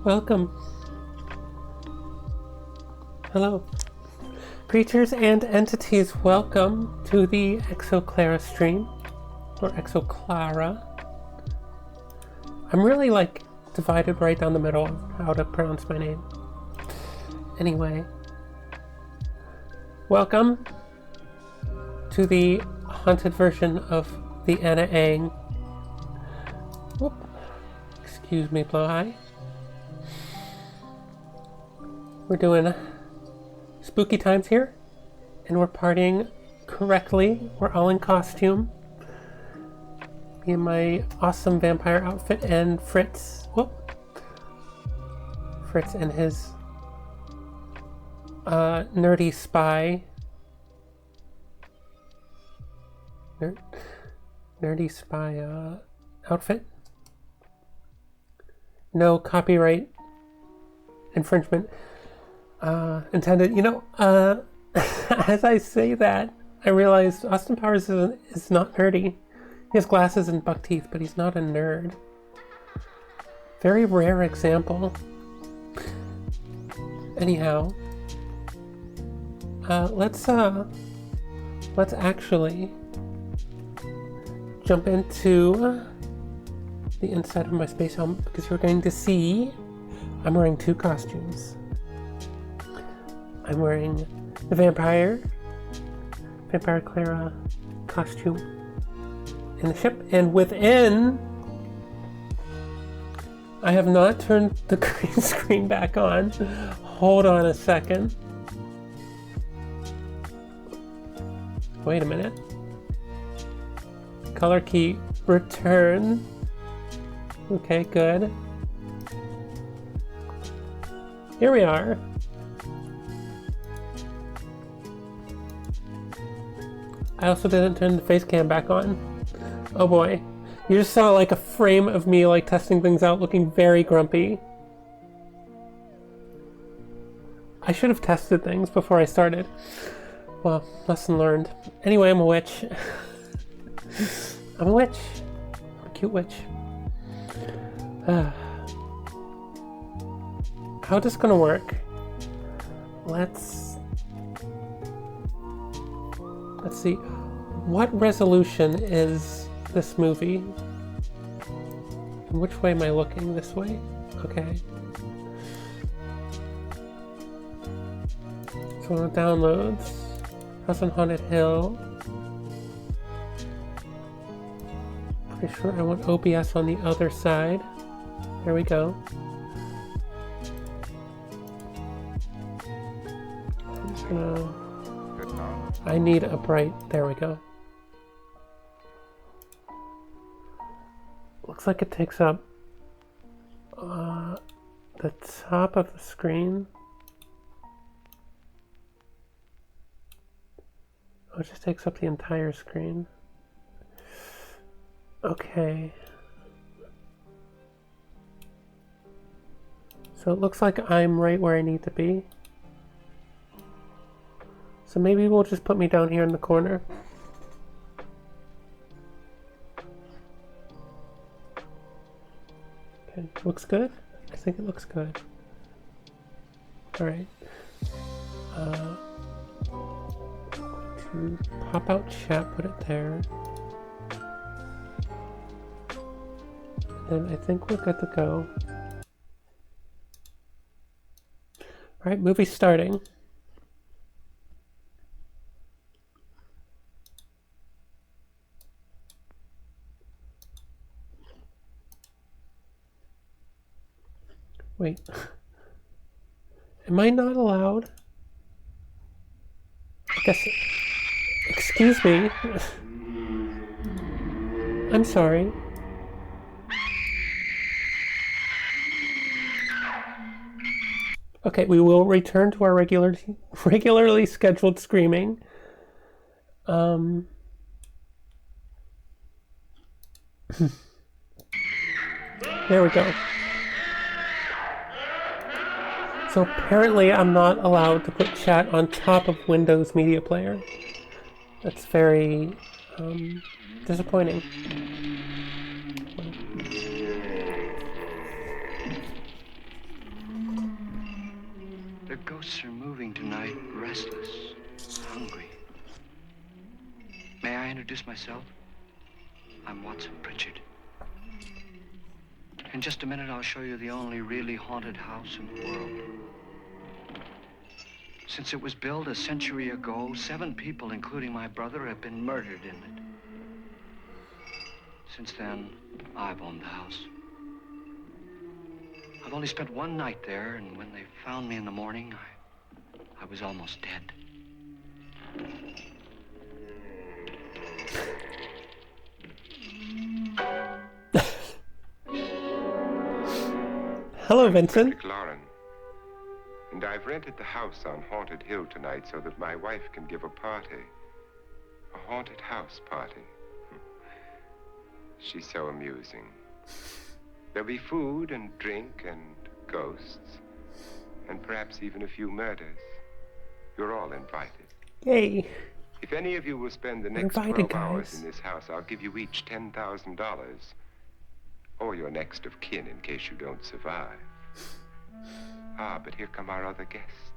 Welcome. Hello. Creatures and entities, welcome to the HEXoKlara stream, or HEXoKlara. I'm really divided right down the middle of how to pronounce my name. Anyway, welcome to the haunted version of the Anna Ang. Whoop. Excuse me, Bloweye. We're doing spooky times here, and we're partying correctly. We're all in costume. Me in my awesome vampire outfit, and Fritz. Whoop. Fritz and his nerdy spy. Nerdy spy outfit. No copyright infringement intended. You know, as I say that, I realized Austin Powers is not nerdy. He has glasses and buck teeth, but he's not a nerd. Very rare example. Anyhow, let's actually jump into the inside of my space helmet, because you're going to see I'm wearing two costumes. I'm wearing the Vampire Clara costume in the ship, and within, I have not turned the green screen back on. Hold on a second. Wait a minute. Color key, return. Okay, good. Here we are. I also didn't turn the face cam back on. Oh boy. You just saw a frame of me testing things out, looking very grumpy. I should have tested things before I started. Well, lesson learned. Anyway, I'm a witch. I'm a witch. I'm a cute witch. How this gonna work? Let's see. What resolution is this movie? And which way am I looking? This way? Okay. So downloads. House on Haunted Hill. Pretty sure I want OBS on the other side. There we go. I'm just gonna... I need a bright... There we go. Looks like it takes up the top of the screen. Oh, it just takes up the entire screen. Okay. So it looks like I'm right where I need to be. So maybe we'll just put me down here in the corner. Okay, looks good? I think it looks good. Alright. To pop out chat, put it there. And then I think we're good to go. Alright, movie starting. Wait. Am I not allowed? I guess... Excuse me. I'm sorry. Okay, we will return to our regularly scheduled screaming. There we go. So apparently I'm not allowed to put chat on top of Windows Media Player. That's very disappointing. The ghosts are moving tonight, restless, hungry. May I introduce myself? I'm Watson Pritchard. In just a minute, I'll show you the only really haunted house in the world. Since it was built a century ago, 7 people, including my brother, have been murdered in it. Since then, I've owned the house. I've only spent one night there, and when they found me in the morning, I was almost dead. Hello, Vincent. HEXoKlara, and I've rented the house on Haunted Hill tonight so that my wife can give a party. A haunted house party. She's so amusing. There'll be food and drink and ghosts, and perhaps even a few murders. You're all invited. Yay. If any of you will spend the next 12 hours in this house, I'll give you each $10,000. Or your next of kin in case you don't survive. Ah, but here come our other guests.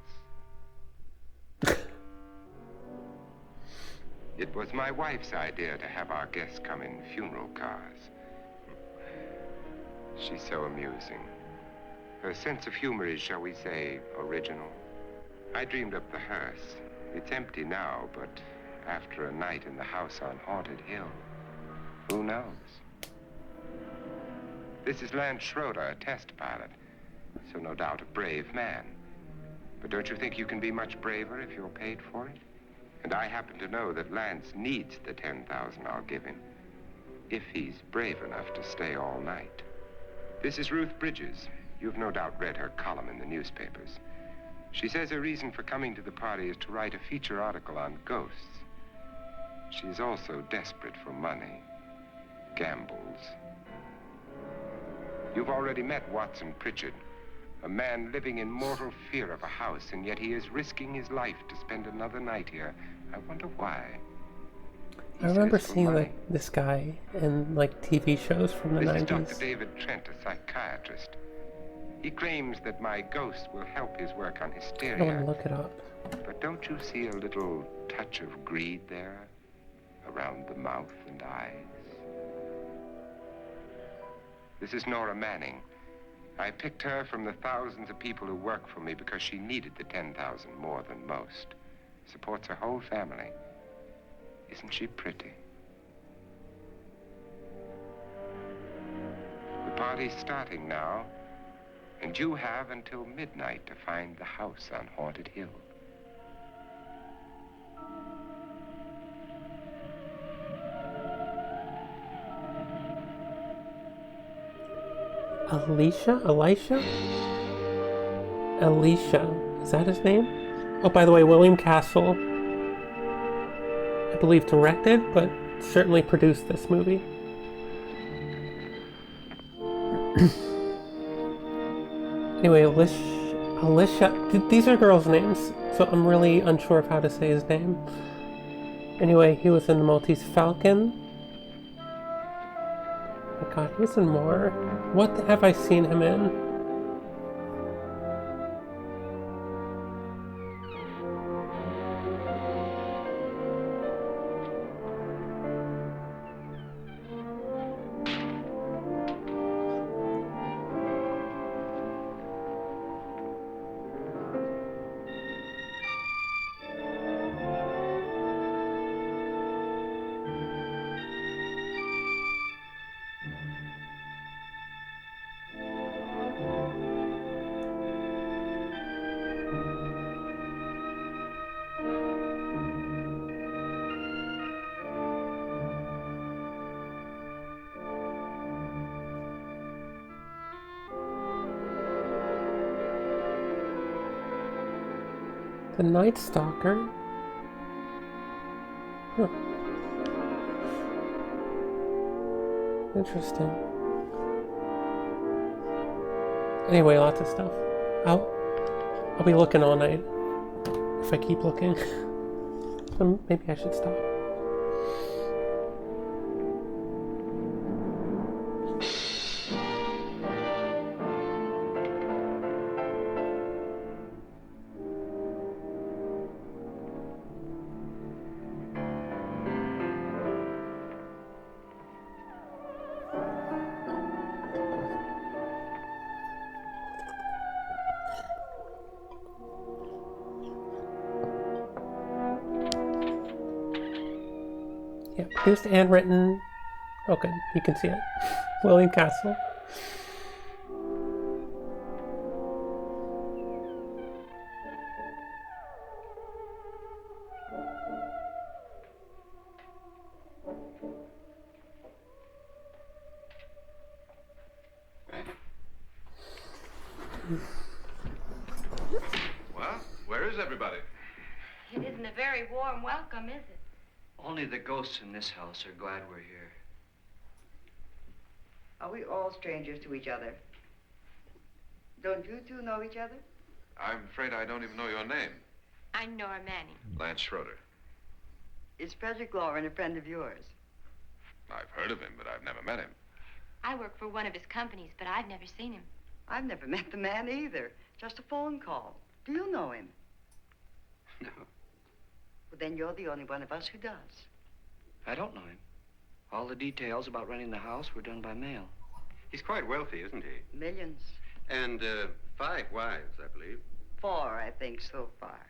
It was my wife's idea to have our guests come in funeral cars. She's so amusing. Her sense of humor is, shall we say, original. I dreamed up the hearse. It's empty now, but after a night in the house on Haunted Hill, who knows? This is Lance Schroeder, a test pilot, so no doubt a brave man. But don't you think you can be much braver if you're paid for it? And I happen to know that Lance needs the $10,000 I'll give him, if he's brave enough to stay all night. This is Ruth Bridges. You've no doubt read her column in the newspapers. She says her reason for coming to the party is to write a feature article on ghosts. She's also desperate for money, gambles. You've already met Watson Pritchard, a man living in mortal fear of a house, and yet he is risking his life to spend another night here. I wonder why. I remember seeing this guy in TV shows from the 90s. This is Dr. David Trent, a psychiatrist. He claims that my ghost will help his work on hysteria. I want to look it up. But don't you see a little touch of greed there around the mouth and eyes? This is Nora Manning. I picked her from the thousands of people who work for me because she needed the $10,000 more than most. Supports her whole family. Isn't she pretty? The party's starting now, and you have until midnight to find the house on Haunted Hill. Elisha? Is that his name? Oh, by the way, William Castle, I believe, directed, but certainly produced this movie. Anyway, Alicia, these are girls' names, so I'm really unsure of how to say his name. Anyway, he was in The Maltese Falcon. Oh my god, he was in more. What have I seen him in? The Night Stalker? Huh. Interesting. Anyway, lots of stuff. I'll be looking all night if I keep looking. So maybe I should stop. Yeah, produced and written. Oh, good. You can see it. William Castle. Well, where is everybody? It isn't a very warm welcome, is it? Only the ghosts in this house are glad we're here. Are we all strangers to each other? Don't you two know each other? I'm afraid I don't even know your name. I'm Nora Manning. Lance Schroeder. Is Frederick Lauren a friend of yours? I've heard of him, but I've never met him. I work for one of his companies, but I've never seen him. I've never met the man either. Just a phone call. Do you know him? No, Well, then you're the only one of us who does. I don't know him. All the details about renting the house were done by mail. He's quite wealthy, isn't he? Millions. And 5 wives, I believe. 4, I think, so far.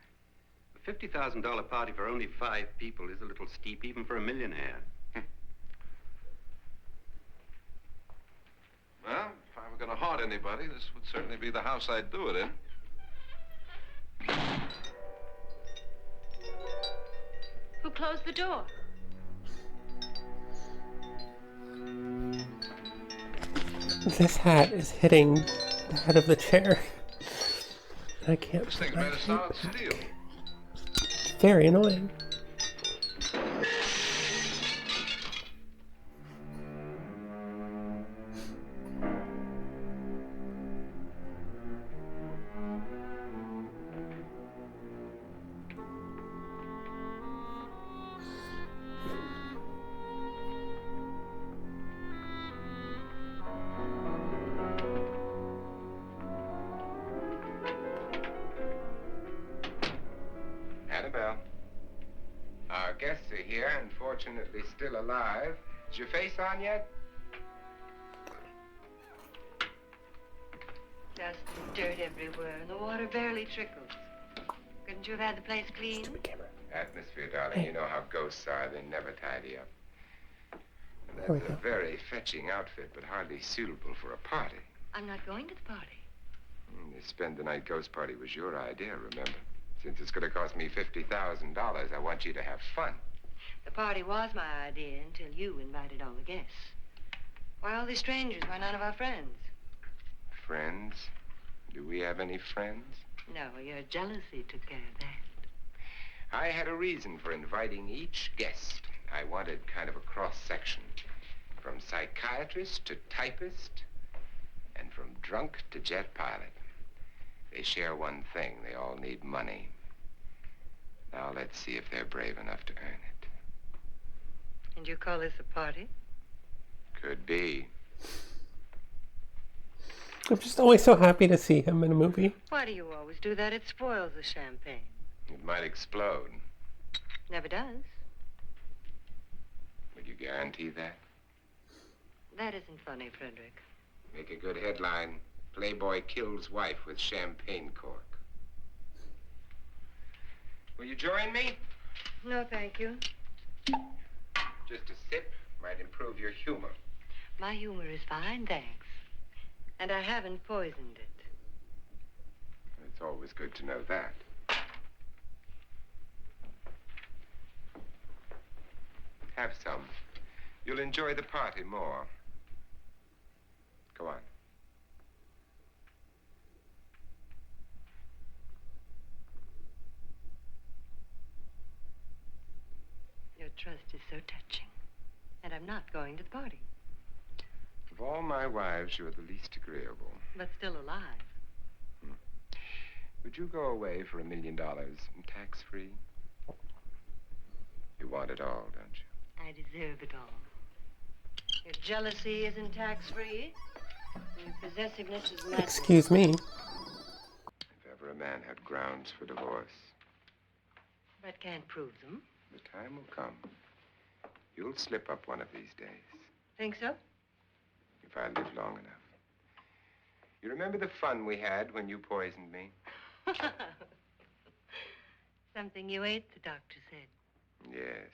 A $50,000 party for only 5 people is a little steep, even for a millionaire. Well, if I were going to haunt anybody, this would certainly be the house I'd do it in. Who closed the door? This hat is hitting the head of the chair. And I can't. This thing's made of solid steel. Very annoying. Annabelle, our guests are here, unfortunately still alive. Is your face on yet? Dust and dirt everywhere, and the water barely trickles. Couldn't you have had the place clean? Stupid camera. Atmosphere, darling. You know how ghosts are. They never tidy up. And There we that's a go. very fetching outfit, but hardly suitable for a party. I'm not going to the party. The spend the night ghost party was your idea, remember? Since it's going to cost me $50,000, I want you to have fun. The party was my idea until you invited all the guests. Why, all these strangers were none of our friends. friends. Do we have any friends? No, your jealousy took care of that. I had a reason for inviting each guest. I wanted kind of a cross-section. From psychiatrist to typist, and from drunk to jet pilot. They share one thing. They all need money. Now let's see if they're brave enough to earn it. And you call this a party? Could be. I'm just always so happy to see him in a movie. Why do you always do that? It spoils the champagne. It might explode. Never does. Would you guarantee that? That isn't funny, Frederick. Make a good headline. Playboy kills wife with champagne cork. Will you join me? No, thank you. Just a sip might improve your humor. My humor is fine, thanks. And I haven't poisoned it. It's always good to know that. Have some. You'll enjoy the party more. Go on. Your trust is so touching. And I'm not going to the party. Of all my wives, you're the least agreeable. But still alive. Would you go away for $1 million tax-free? You want it all, don't you? I deserve it all. Your jealousy isn't tax-free. Your possessiveness is madness. Excuse me. If ever a man had grounds for divorce, But can't prove them. the time will come. You'll slip up one of these days, Think so? if I live long enough. You remember the fun we had when you poisoned me? Something you ate, the doctor said. Yes,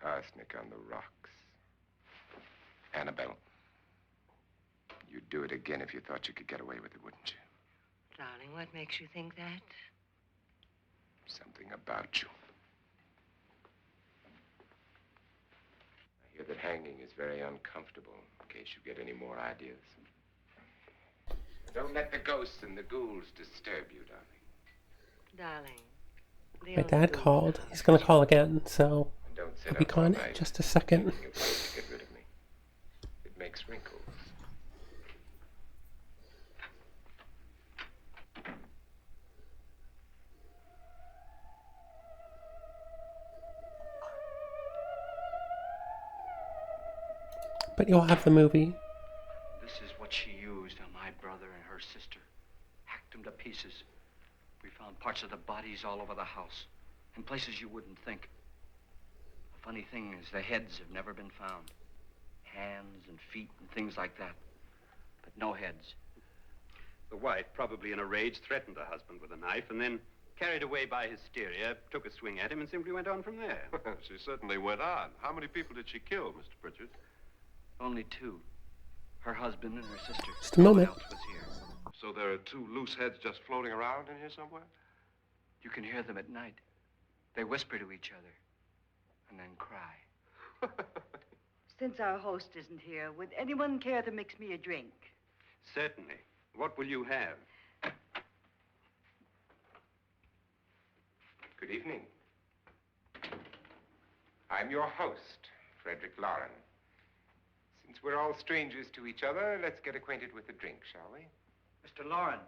arsenic on the rocks. Annabelle, you'd do it again if you thought you could get away with it, wouldn't you? Darling, what makes you think that? Something about you. I hear that hanging is very uncomfortable, in case you get any more ideas. Don't let the ghosts and the ghouls disturb you, darling. Darling. the My only dad good called. God. He's gonna call again, so And don't sit I'll be up all gone in night just a second. thinking of ways to get rid of me. It makes wrinkles. But you'll have the movie. This is what she used on my brother and her sister. Hacked them to pieces. We found parts of the bodies all over the house. In places you wouldn't think. The funny thing is the heads have never been found. Hands and feet and things like that. But no heads. The wife, probably in a rage, threatened her husband with a knife and then, carried away by hysteria, took a swing at him and simply went on from there. She certainly went on. How many people did she kill, Mr. Pritchard? Only two. Her husband and her sister. Just a moment. No one else was here. So there are two loose heads just floating around in here somewhere? You can hear them at night. They whisper to each other and then cry. Since our host isn't here, would anyone care to mix me a drink? Certainly. What will you have? Good evening. I'm your host, Frederick Lauren. Since we're all strangers to each other, let's get acquainted with a drink, shall we? Mr. Lauren,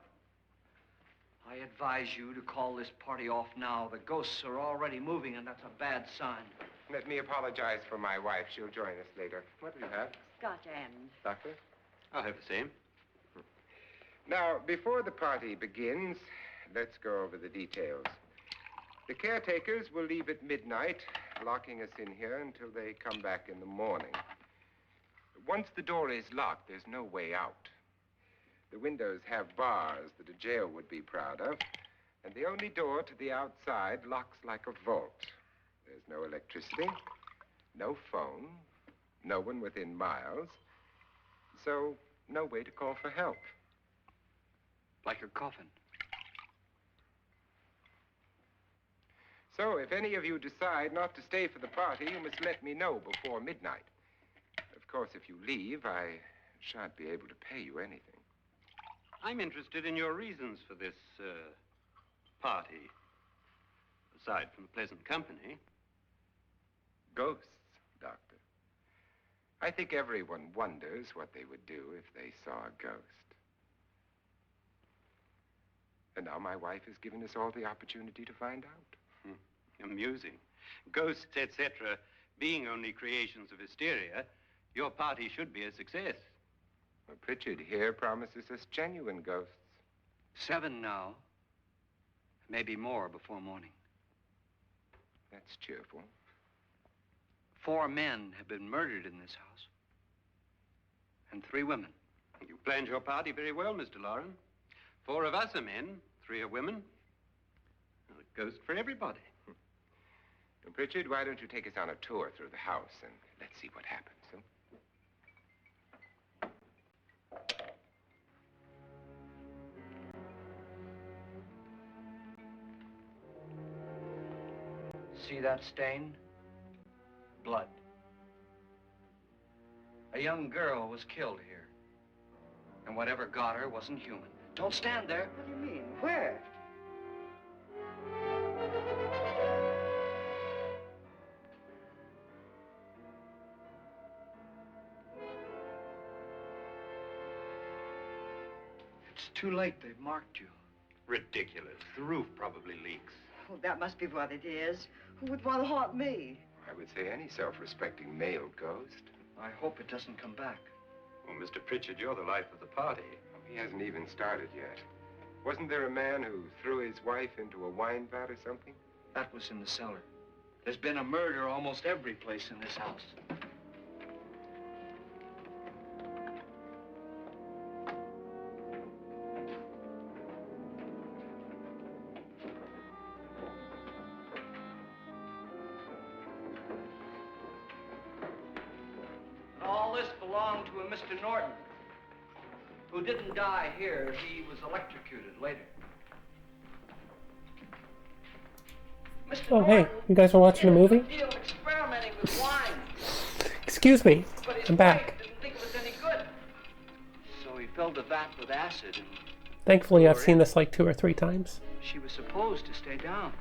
I advise you to call this party off now. The ghosts are already moving, and that's a bad sign. Let me apologize for my wife. She'll join us later. What do you have, Scotch and. Doctor? I'll have the same. Now, before the party begins, let's go over the details. The caretakers will leave at midnight, locking us in here until they come back in the morning. Once the door is locked, there's no way out. The windows have bars that a jail would be proud of, and the only door to the outside locks like a vault. There's no electricity, no phone, no one within miles, so no way to call for help. Like a coffin. So if any of you decide not to stay for the party, you must let me know before midnight. Of course, if you leave, I shan't be able to pay you anything. I'm interested in your reasons for this party, aside from the pleasant company. Ghosts, Doctor. I think everyone wonders what they would do if they saw a ghost. And now my wife has given us all the opportunity to find out. Amusing. Ghosts, etc., being only creations of hysteria, your party should be a success. Well, Pritchard here promises us genuine ghosts. 7 now. Maybe more before morning. That's cheerful. 4 men have been murdered in this house. And 3 women. You planned your party very well, Mr. Loren. 4 of us are men, 3 are women. Well, a ghost for everybody. And Pritchard, why don't you take us on a tour through the house and let's see what happens, huh? See that stain? Blood. A young girl was killed here. And whatever got her wasn't human. Don't stand there. What do you mean? Where? It's too late. They've marked you. Ridiculous. The roof probably leaks. Oh, that must be what it is. Who would want to haunt me? I would say any self-respecting male ghost. I hope it doesn't come back. Well, Mr. Pritchard, you're the life of the party. He hasn't even started yet. Wasn't there a man who threw his wife into a wine vat or something? That was in the cellar. There's been a murder almost every place in this house. All this belonged to a Mr. Norton, who didn't die here. He was electrocuted later. Mr. Oh, hey, Norton you guys are watching a movie? did deal experimenting with wine, Excuse me, but his I'm wife back. didn't think it was any good. So he filled the vat with acid, and Thankfully, I've seen this like 2 or 3 times. she was supposed to stay down.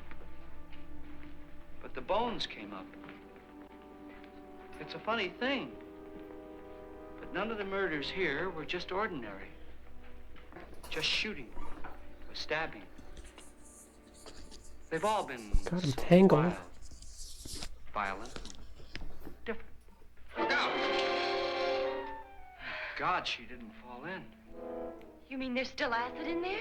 But the bones came up. It's a funny thing, but none of the murders here were just ordinary. Just shooting or stabbing. They've all been God, I'm tangled. wild, violent, different. Look out! God, she didn't fall in. You mean there's still acid in there?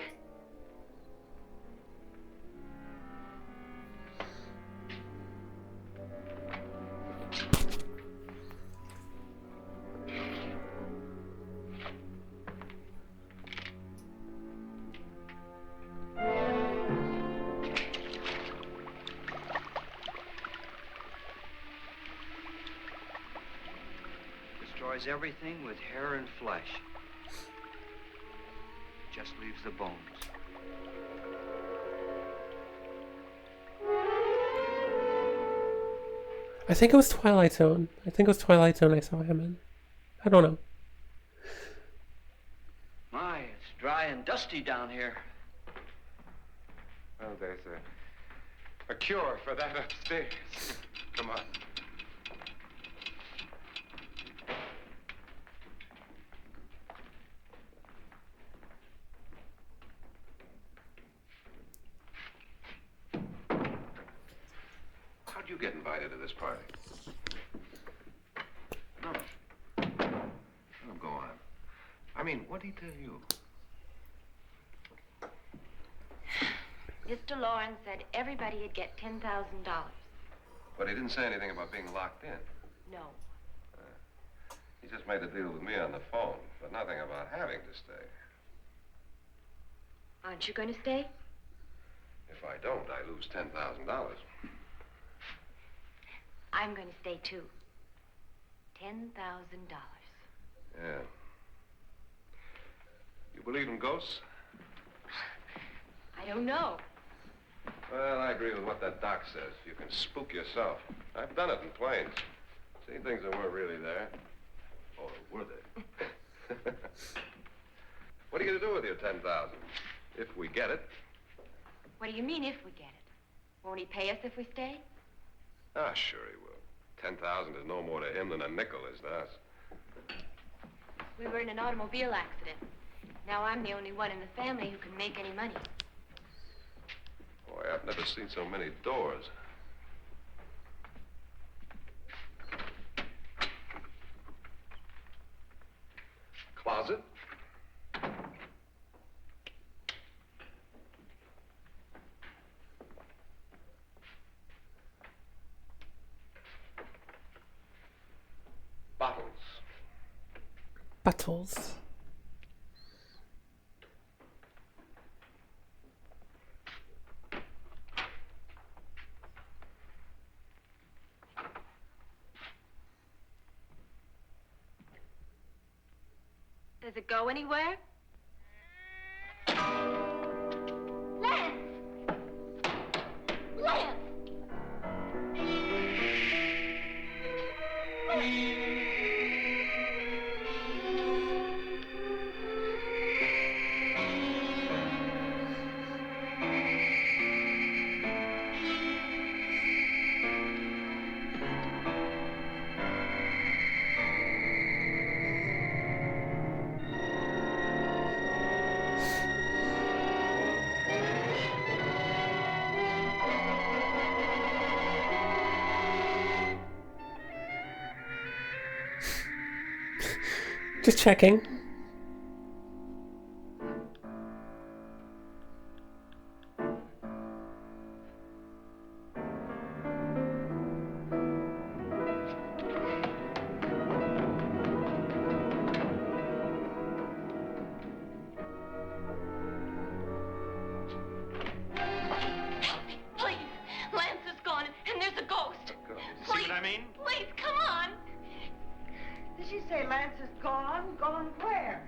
Destroys everything with hair and flesh. Just leaves the bones. I think it was Twilight Zone. I think it was Twilight Zone I saw him in. I don't know. My, it's dry and dusty down here. Well, there's a cure for that upstairs. Come on. How'd you get invited to this party? No. Oh, go on. I mean, what did he tell you? Mr. Lawrence said everybody'd get $10,000. But he didn't say anything about being locked in. No. He just made a deal with me on the phone, but nothing about having to stay. Aren't you going to stay? If I don't, I lose $10,000. I'm going to stay too. $10,000. Yeah. You believe in ghosts? I don't know. Well, I agree with what that doc says. You can spook yourself. I've done it in planes. Seen things that weren't really there. Or were they? What What are you going to do with your 10,000? If we get it. What do you mean, if we get it? Won't he pay us if we stay? Ah, sure he will. 10,000 is no more to him than a nickel is to us. We were in an automobile accident. Now I'm the only one in the family who can make any money. Boy, I've never seen so many doors. Closet. Bottles. Bottles. Does it go anywhere? Lance! Lance! Just checking. Please! Lance is gone, and there's a ghost. See what I mean? Please, come on! Did she say Lance is gone? Gone where?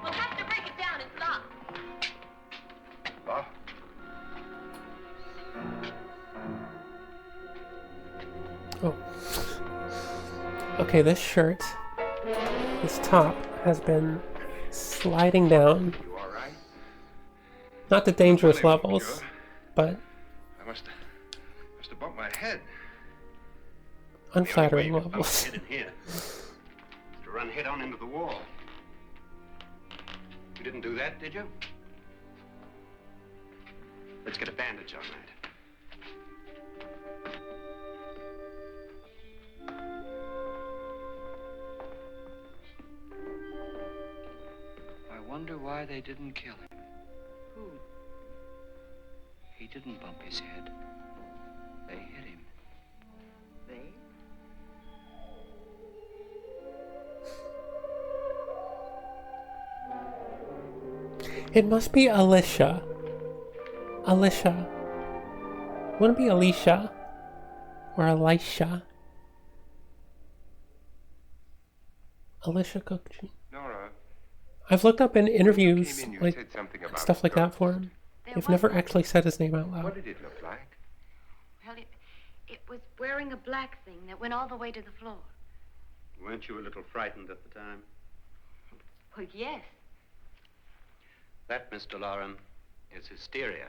We'll have to break it down and stop. Huh? Oh. Okay, this shirt, this top, has been sliding down. You all right? Not to dangerous Well, levels, sure. but I must have bumped my head. unflattering The only way levels. to bump head in here is to run head on into the wall. You didn't do that, did you? Let's get a bandage on that. I wonder why they didn't kill him. Who? He didn't bump his head. They hit him. They? It must be Alicia. Alicia. Wouldn't it be Alicia? Or Elisha? Alicia Cookchin. Nora, I've looked up in interviews, came in, you like, said something and about stuff a like that ghost. for him. There They've was never one. actually said his name out What loud. did it look like? Well, it was wearing a black thing that went all the way to the floor. Weren't you a little frightened at the time? Well, yes. That, Mr. Lauren, is hysteria.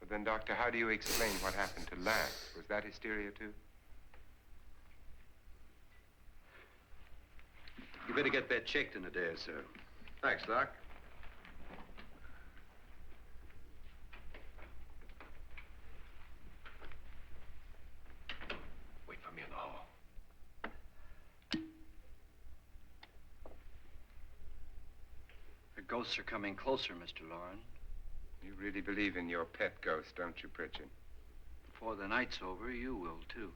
But then, Doctor, how do you explain what happened to Lance? Was that hysteria, too? You better get that checked in a day or so. Thanks, Doc. Wait for me in the hall. The ghosts are coming closer, Mr. Lauren. You really believe in your pet ghost, don't you, Pritchard? Before the night's over, you will, too.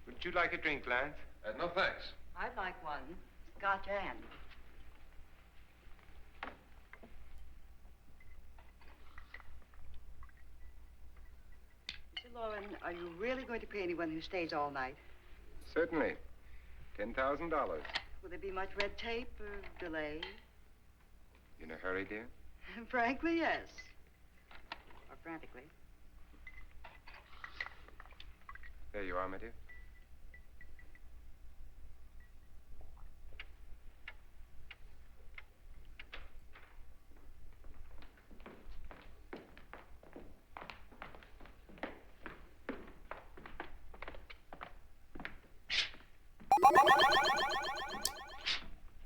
Would you like a drink, Lance? No, thanks. I'd like one. Scotch and. Mr. Lauren, are you really going to pay anyone who stays all night? Certainly. $10,000. Will there be much red tape or delay? In a hurry, dear? Frankly, yes. Or frantically. There you are, my dear.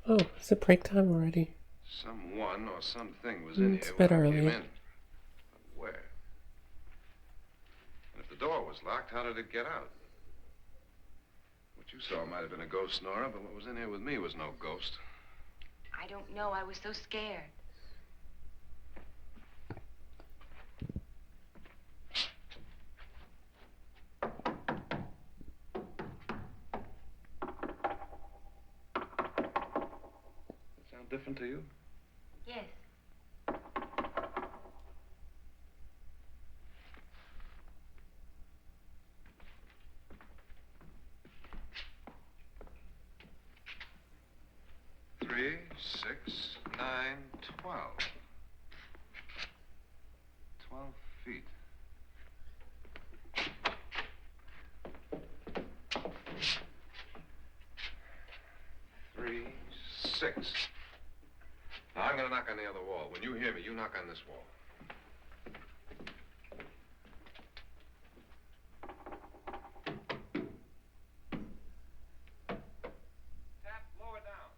Oh, is it break time already? Someone or something was in It's here a bit when I early. came in. But where? And if the door was locked, how did it get out? What you saw might have been a ghost, Nora, but what was in here with me was no ghost. I don't know. I was so scared. Does it sound different to you? Yes. Three, 6, 9, 12. 12 feet. Three, 6. Now, I'm going to knock on the other wall. When you hear me, you knock on this wall. Tap lower down.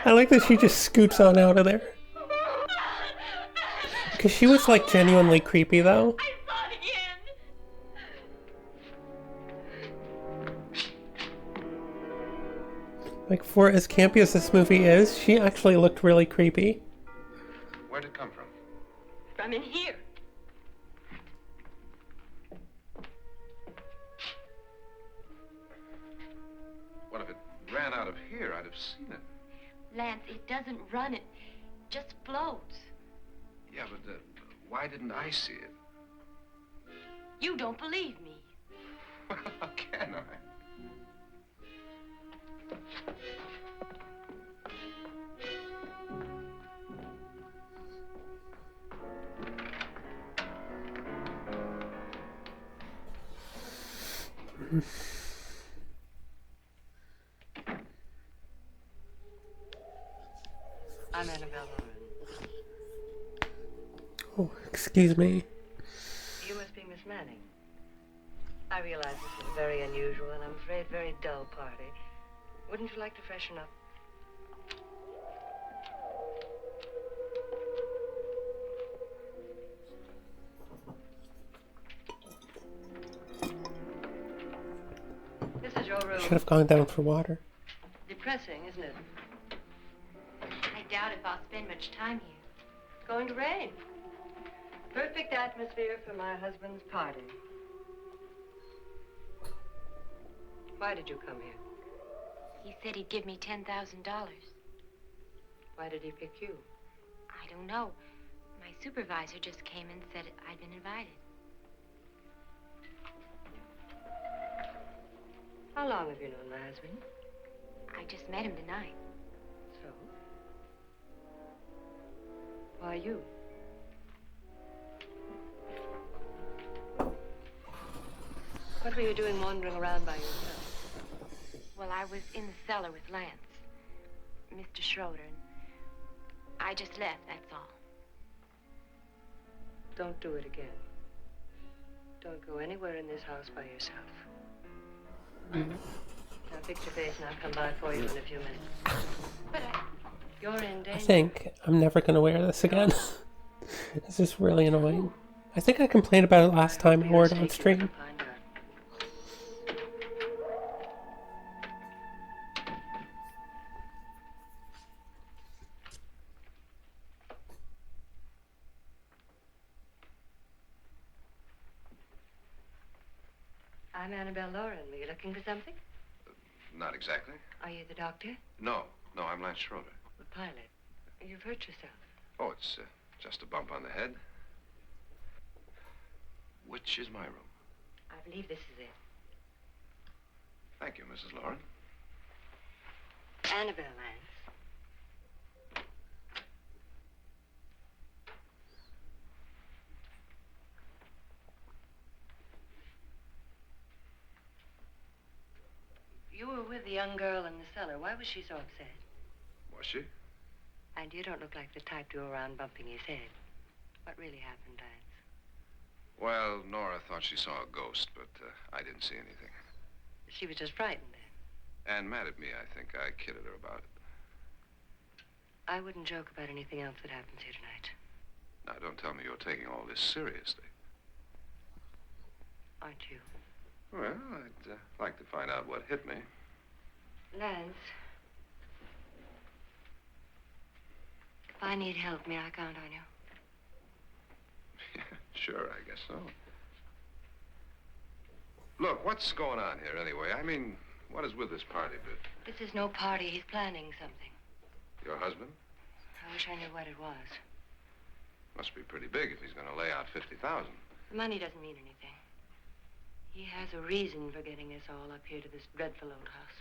I like that she just scoots on out of there. Because she was like genuinely creepy though. I saw it again. Like for as campy as this movie is, she actually looked really creepy. Where'd it come from? From in here. What if it ran out of here? I'd have seen it. Lance, it doesn't run. It just floats. Yeah, but why didn't I see it? You don't believe me. Well, how can I? I'm Annabelle Lauren. Oh, excuse me. You must be Miss Manning. I realize this is a very unusual and I'm afraid very dull party. Wouldn't you like to freshen up? This is your room. Should have gone down for water. Depressing, isn't it? I doubt if I'll spend much time here. It's going to rain. Perfect atmosphere for my husband's party. Why did you come here? He said he'd give me $10,000. Why did he pick you? I don't know. My supervisor just came and said I'd been invited. How long have you known my husband? I just met him tonight. So? Why you? What were you doing wandering around by yourself? Well, I was in the cellar with Lance, Mr. Schroeder, and I just left, that's all. Don't do it again. Don't go anywhere in this house by yourself. Now fix your face and I'll come by for you in a few minutes. But You're in danger. I think I'm never gonna wear this again. This is really annoying. I think I complained about it last time I wore it on stream. I'm Annabelle Lauren. Were you looking for something? Not exactly. Are you the doctor? No, I'm Lance Schroeder. The pilot. You've hurt yourself. Oh, it's just a bump on the head. Which is my room? I believe this is it. Thank you, Mrs. Lauren. Annabelle, Lance. You were with the young girl in the cellar. Why was she so upset? Was she? And you don't look like the type to go around bumping his head. What really happened, Lance? Well, Nora thought she saw a ghost, but I didn't see anything. She was just frightened then. And mad at me, I think. I kidded her about it. I wouldn't joke about anything else that happens here tonight. Now, don't tell me you're taking all this seriously. Aren't you? Well, I'd like to find out what hit me. Lance. If I need help, may I count on you? Sure, I guess so. Look, what's going on here anyway? I mean, what is with this party bit? This is no party. He's planning something. Your husband? I wish I knew what it was. Must be pretty big if he's going to lay out 50,000. The money doesn't mean anything. He has a reason for getting us all up here to this dreadful old house.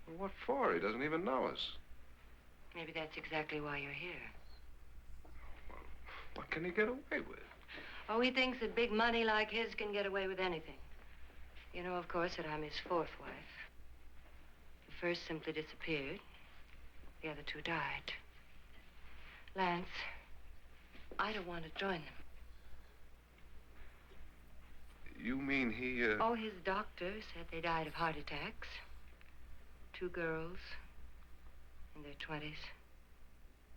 Well, what for? He doesn't even know us. Maybe that's exactly why you're here. Well, what can he get away with? Oh, he thinks that big money like his can get away with anything. You know, of course, that I'm his fourth wife. The first simply disappeared. The other two died. Lance, I don't want to join them. You mean he, Oh, his doctor said they died of heart attacks. 2 girls in their 20s.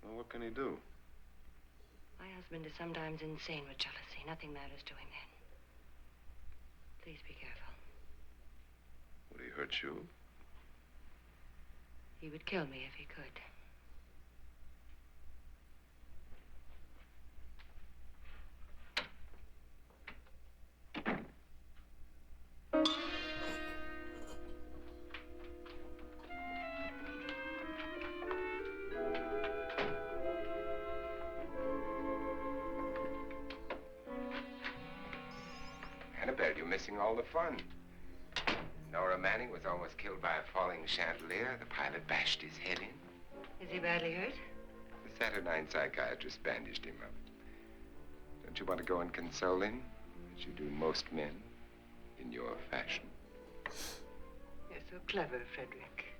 Well, what can he do? My husband is sometimes insane with jealousy. Nothing matters to him then. Please be careful. Would he hurt you? He would kill me if he could. Annabelle, you're missing all the fun. Nora Manning was almost killed by a falling chandelier. The pilot bashed his head in. Is he badly hurt? The saturnine psychiatrist bandaged him up. Don't you want to go and console him, as you do most men, in your fashion? You're so clever, Frederick.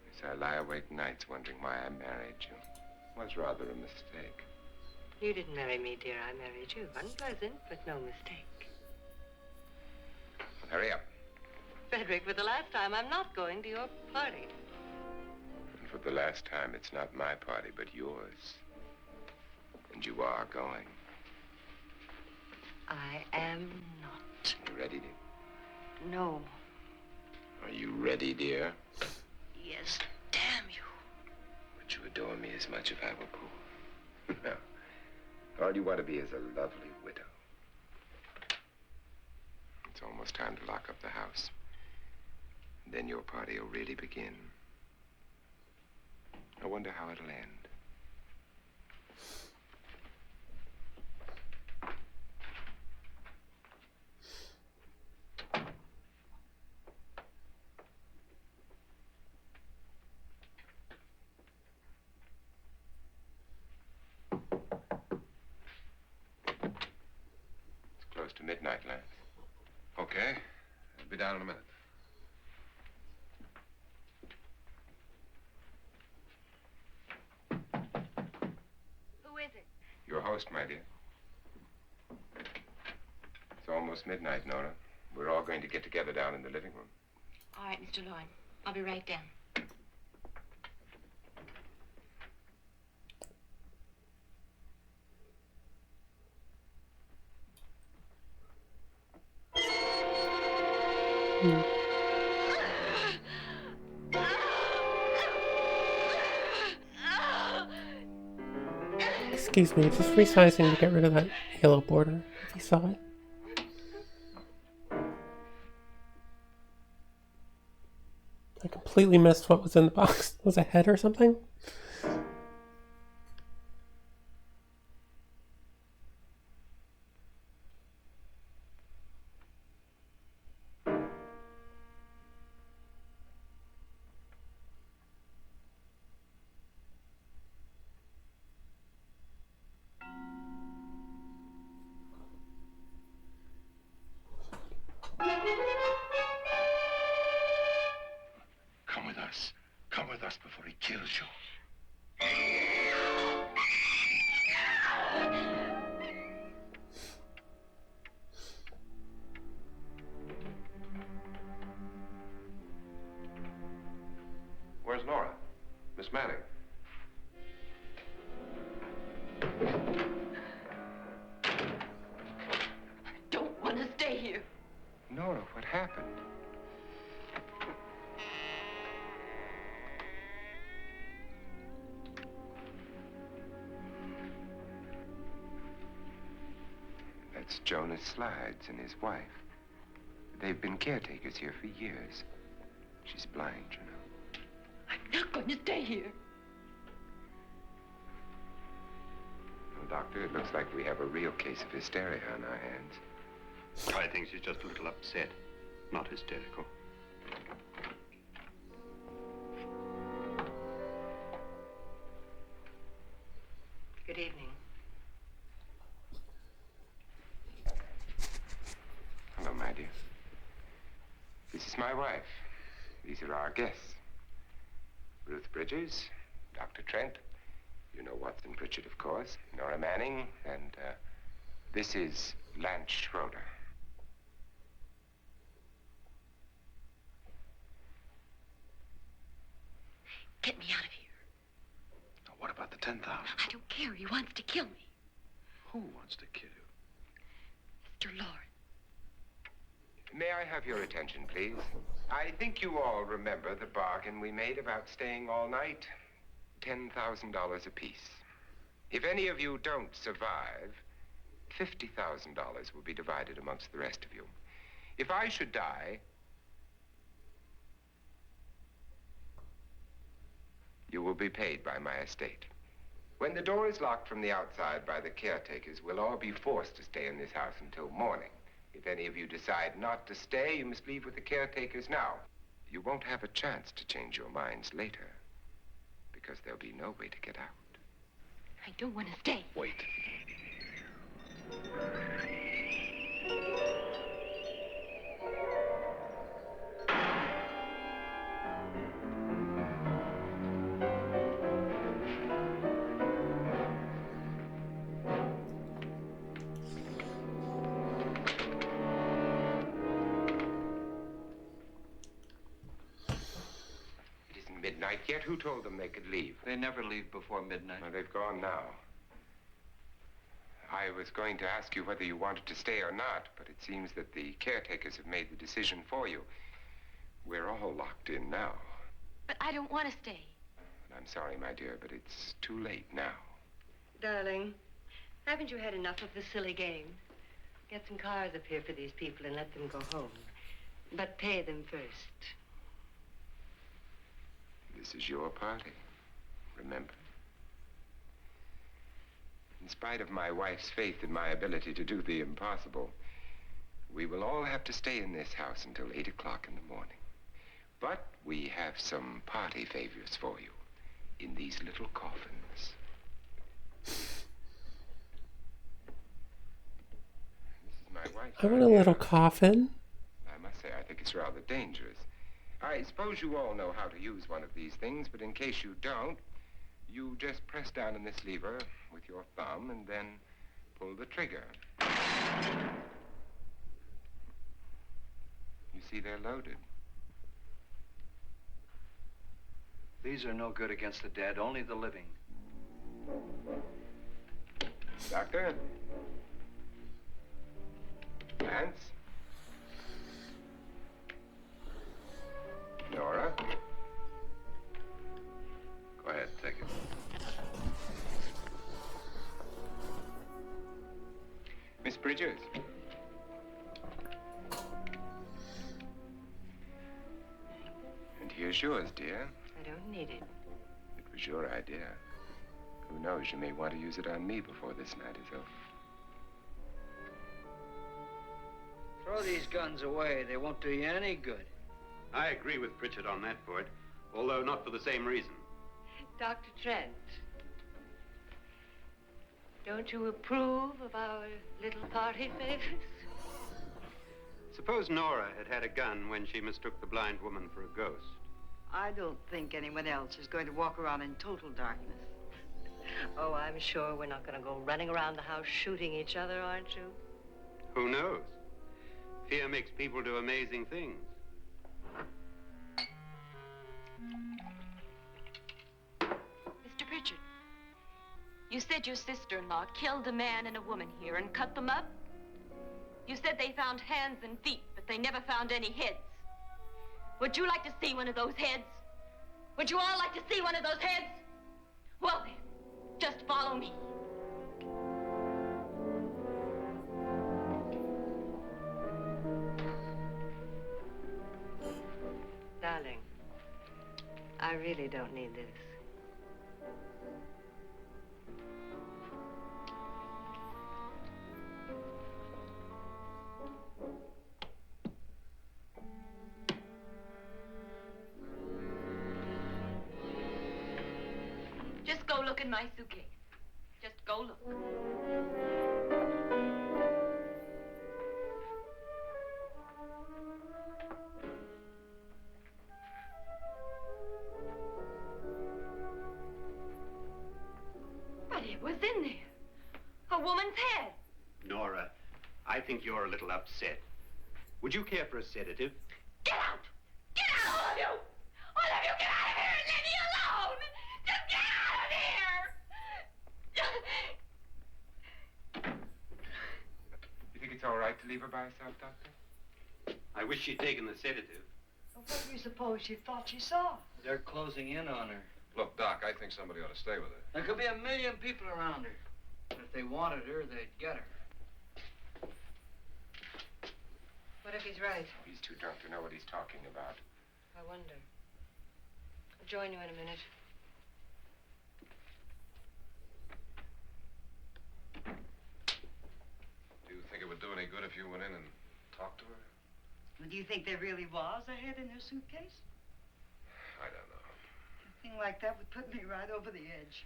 Yes, I lie awake nights wondering why I married you. It was rather a mistake. You didn't marry me, dear. I married you. Unpleasant, but no mistake. Hurry up. Frederick, for the last time, I'm not going to your party. And for the last time, it's not my party, but yours. And you are going. I am not. You ready, dear? No. Are you ready, dear? Yes, damn you. Would you adore me as much if I were poor? No. All you want to be is a lovely widow. It's almost time to lock up the house. And then your party will really begin. I wonder how it'll end. It's close to midnight, Lance. Okay. I'll be down in a minute. Who is it? Your host, my dear. It's almost midnight, Nora. We're all going to get together down in the living room. All right, Mr. Lauren. I'll be right down. Excuse me, just resizing to get rid of that yellow border, if you saw it. I completely missed what was in the box. Was it a head or something? Miss Manning. I don't want to stay here. Nora, what happened? That's Jonas Slides and his wife. They've been caretakers here for years. She's blind, you know. I'm not going to stay here. Well, Doctor, it looks like we have a real case of hysteria on our hands. I think she's just a little upset, not hysterical. Good evening. Hello, my dear. This is my wife. These are our guests. Ruth Bridges, Dr. Trent. You know Watson Pritchard, of course. Nora Manning, and this is Lance Schroeder. Get me out of here. Now, what about the 10,000? I don't care. He wants to kill me. Who wants to kill you? Mr. Lawrence. May I have your attention, please? I think you all remember the bargain we made about staying all night. $10,000 apiece. If any of you don't survive, $50,000 will be divided amongst the rest of you. If I should die, you will be paid by my estate. When the door is locked from the outside by the caretakers, we'll all be forced to stay in this house until morning. If any of you decide not to stay, you must leave with the caretakers now. You won't have a chance to change your minds later, because there'll be no way to get out. I don't want to stay. Wait. Midnight yet? Who told them they could leave? They never leave before midnight. Well, they've gone now. I was going to ask you whether you wanted to stay or not, but it seems that the caretakers have made the decision for you. We're all locked in now. But I don't want to stay. And I'm sorry, my dear, but it's too late now. Darling, haven't you had enough of the silly game? Get some cars up here for these people and let them go home. But pay them first. This is your party, remember? In spite of my wife's faith in my ability to do the impossible, we will all have to stay in this house until 8 o'clock in the morning. But we have some party favors for you in these little coffins. This is my wife's I want a little coffin. I must say, I think it's rather dangerous. I suppose you all know how to use one of these things, but in case you don't, you just press down on this lever with your thumb and then pull the trigger. You see, they're loaded. These are no good against the dead, only the living. Doctor? Lance? Nora? Go ahead, take it. Miss Bridges? And here's yours, dear. I don't need it. It was your idea. Who knows, you may want to use it on me before this night is over. Throw these guns away. They won't do you any good. I agree with Pritchard on that point, although not for the same reason. Dr. Trent, don't you approve of our little party favors? Suppose Nora had had a gun when she mistook the blind woman for a ghost. I don't think anyone else is going to walk around in total darkness. Oh, I'm sure we're not going to go running around the house shooting each other, aren't you? Who knows? Fear makes people do amazing things. You said your sister-in-law killed a man and a woman here and cut them up? You said they found hands and feet, but they never found any heads. Would you like to see one of those heads? Would you all like to see one of those heads? Well then, just follow me. Darling, I really don't need this. Just go look in my suitcase. Just go look. But it was in there. A woman's head. Nora, I think you're a little upset. Would you care for a sedative? Get out! Get out, all of you! All of you, get out of here and leave me alone! Just get out of here! You think it's all right to leave her by herself, Doctor? I wish she'd taken the sedative. Well, what do you suppose she thought she saw? They're closing in on her. Look, Doc, I think somebody ought to stay with her. There could be 1 million people around her. And if they wanted her, they'd get her. What if he's right? He's too drunk to know what he's talking about. I wonder. I'll join you in a minute. Do you think it would do any good if you went in and talked to her? Well, do you think there really was a head in her suitcase? I don't know. A thing like that would put me right over the edge.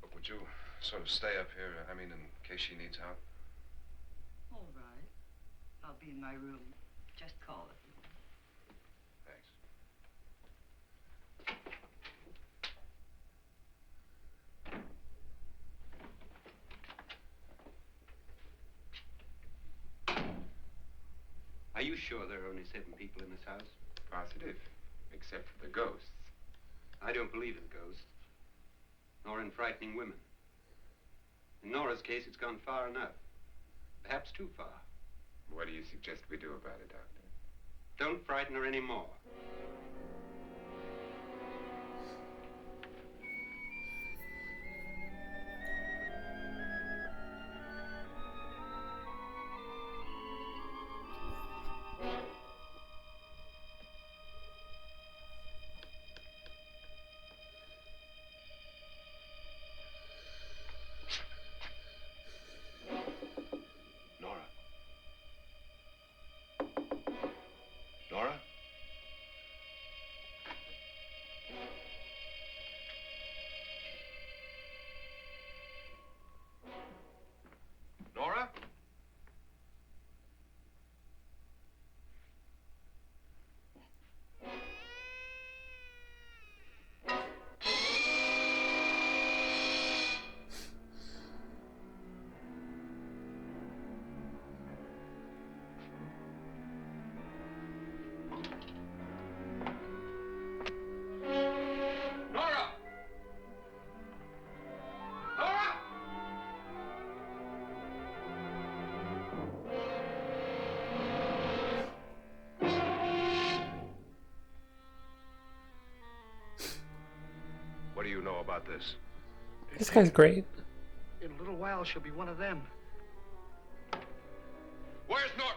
Look, would you sort of stay up here, I mean, in case she needs help? All right. I'll be in my room. Just call it. Thanks. Are you sure there are only 7 people in this house? Positive, except for the ghosts. I don't believe in ghosts, nor in frightening women. In Nora's case, it's gone far enough. Perhaps too far. What do you suggest we do about it, Doctor? Don't frighten her anymore. Nora? Nora? Nora? Nora! Nora! What do you know about this? This guy's great. In a little while, she'll be one of them. Where's Nora?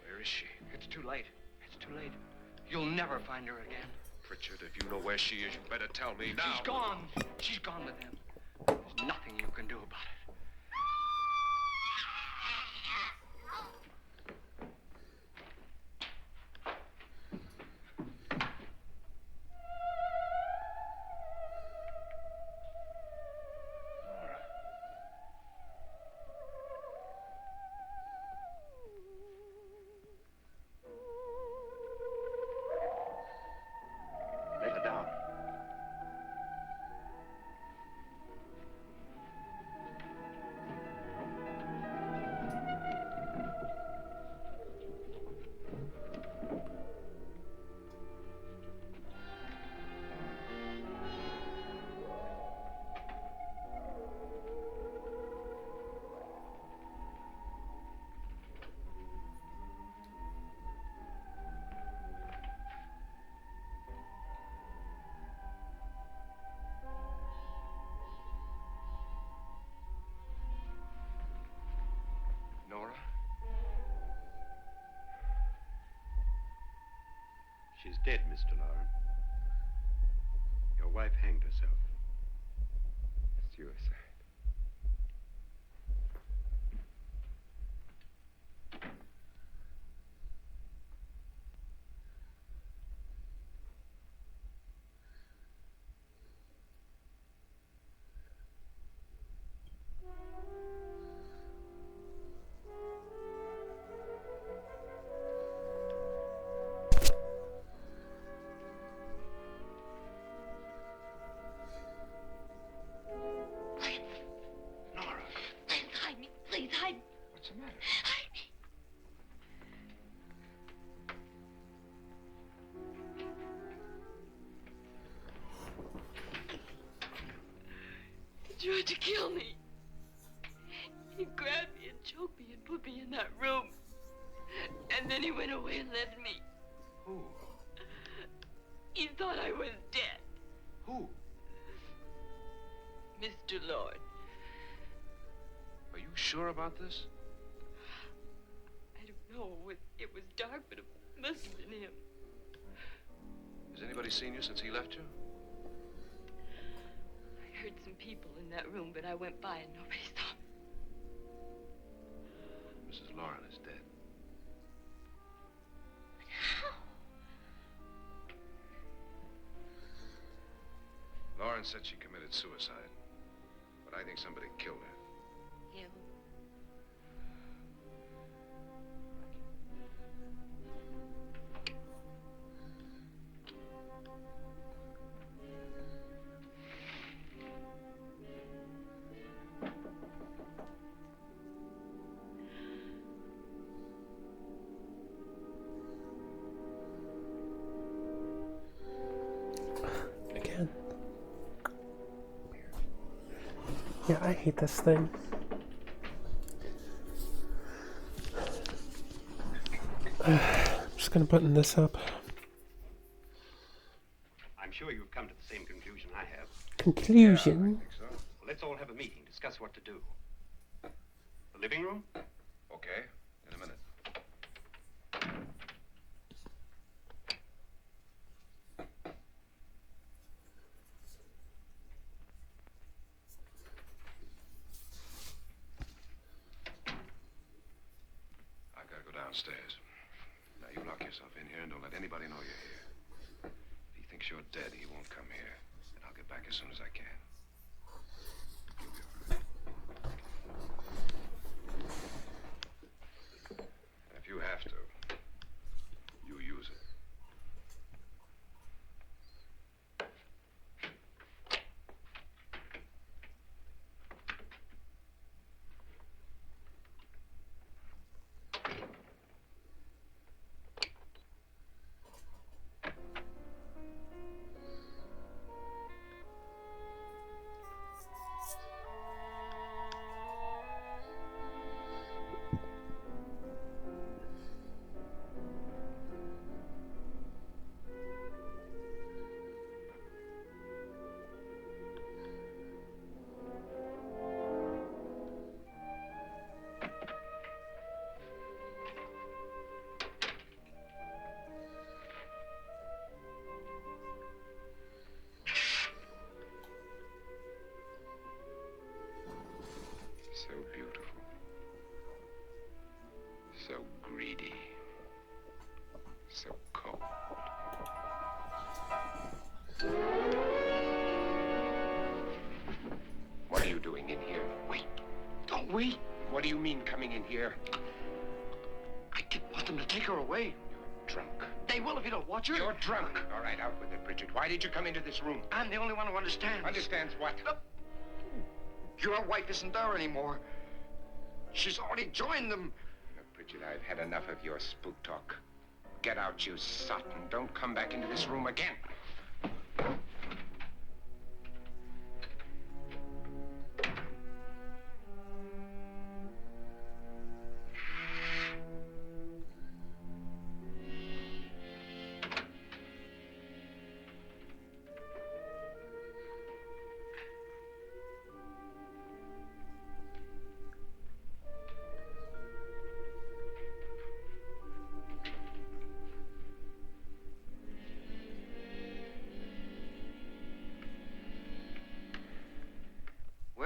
Where is she? It's too late. It's too late. You'll never find her again. Pritchard, if you know where she is, you better tell me now. She's gone. She's gone with them. There's nothing you can do about it. Let her down. Nora? She's dead, Mr. Lauren. Your wife hanged herself. Suicide. Nora, Please hide me. Please hide me. What's the matter? Hide me. He tried to kill me. He grabbed me and choked me and put me in that room. And then he went away and left me. who? He thought I was dead. Who? Mr. Lord. Are you sure about this? I don't know. It was dark, but it must have been him. Has anybody seen you since he left you? I heard some people in that room, but I went by and nobody saw me. Mrs. Lauren is dead. How? Lauren said she committed suicide, but I think somebody killed her. Him? Again. Yeah, I hate this thing. I'm just gonna button this up. I'm sure you've come to the same conclusion I have. Conclusion. I think so. Well, let's all have a meeting, discuss what to do. The living room? Okay, in a minute. I gotta go downstairs. Now you lock yourself in here and don't let anybody know you're here. If he thinks you're dead, he won't come here. And I'll get back as soon as I can. You'll be all right. And if you have to, you use it. So beautiful. So greedy. So cold. What are you doing in here? Wait. Don't wait. What do you mean coming in here? I didn't want them to take her away. Drunk. They will if you don't watch her. You're drunk. All right, out with it, Bridget. Why did you come into this room? I'm the only one who understands. Understands what? Your wife isn't there anymore. She's already joined them. Look, Bridget, I've had enough of your spook talk. Get out, you sot, and don't come back into this room again.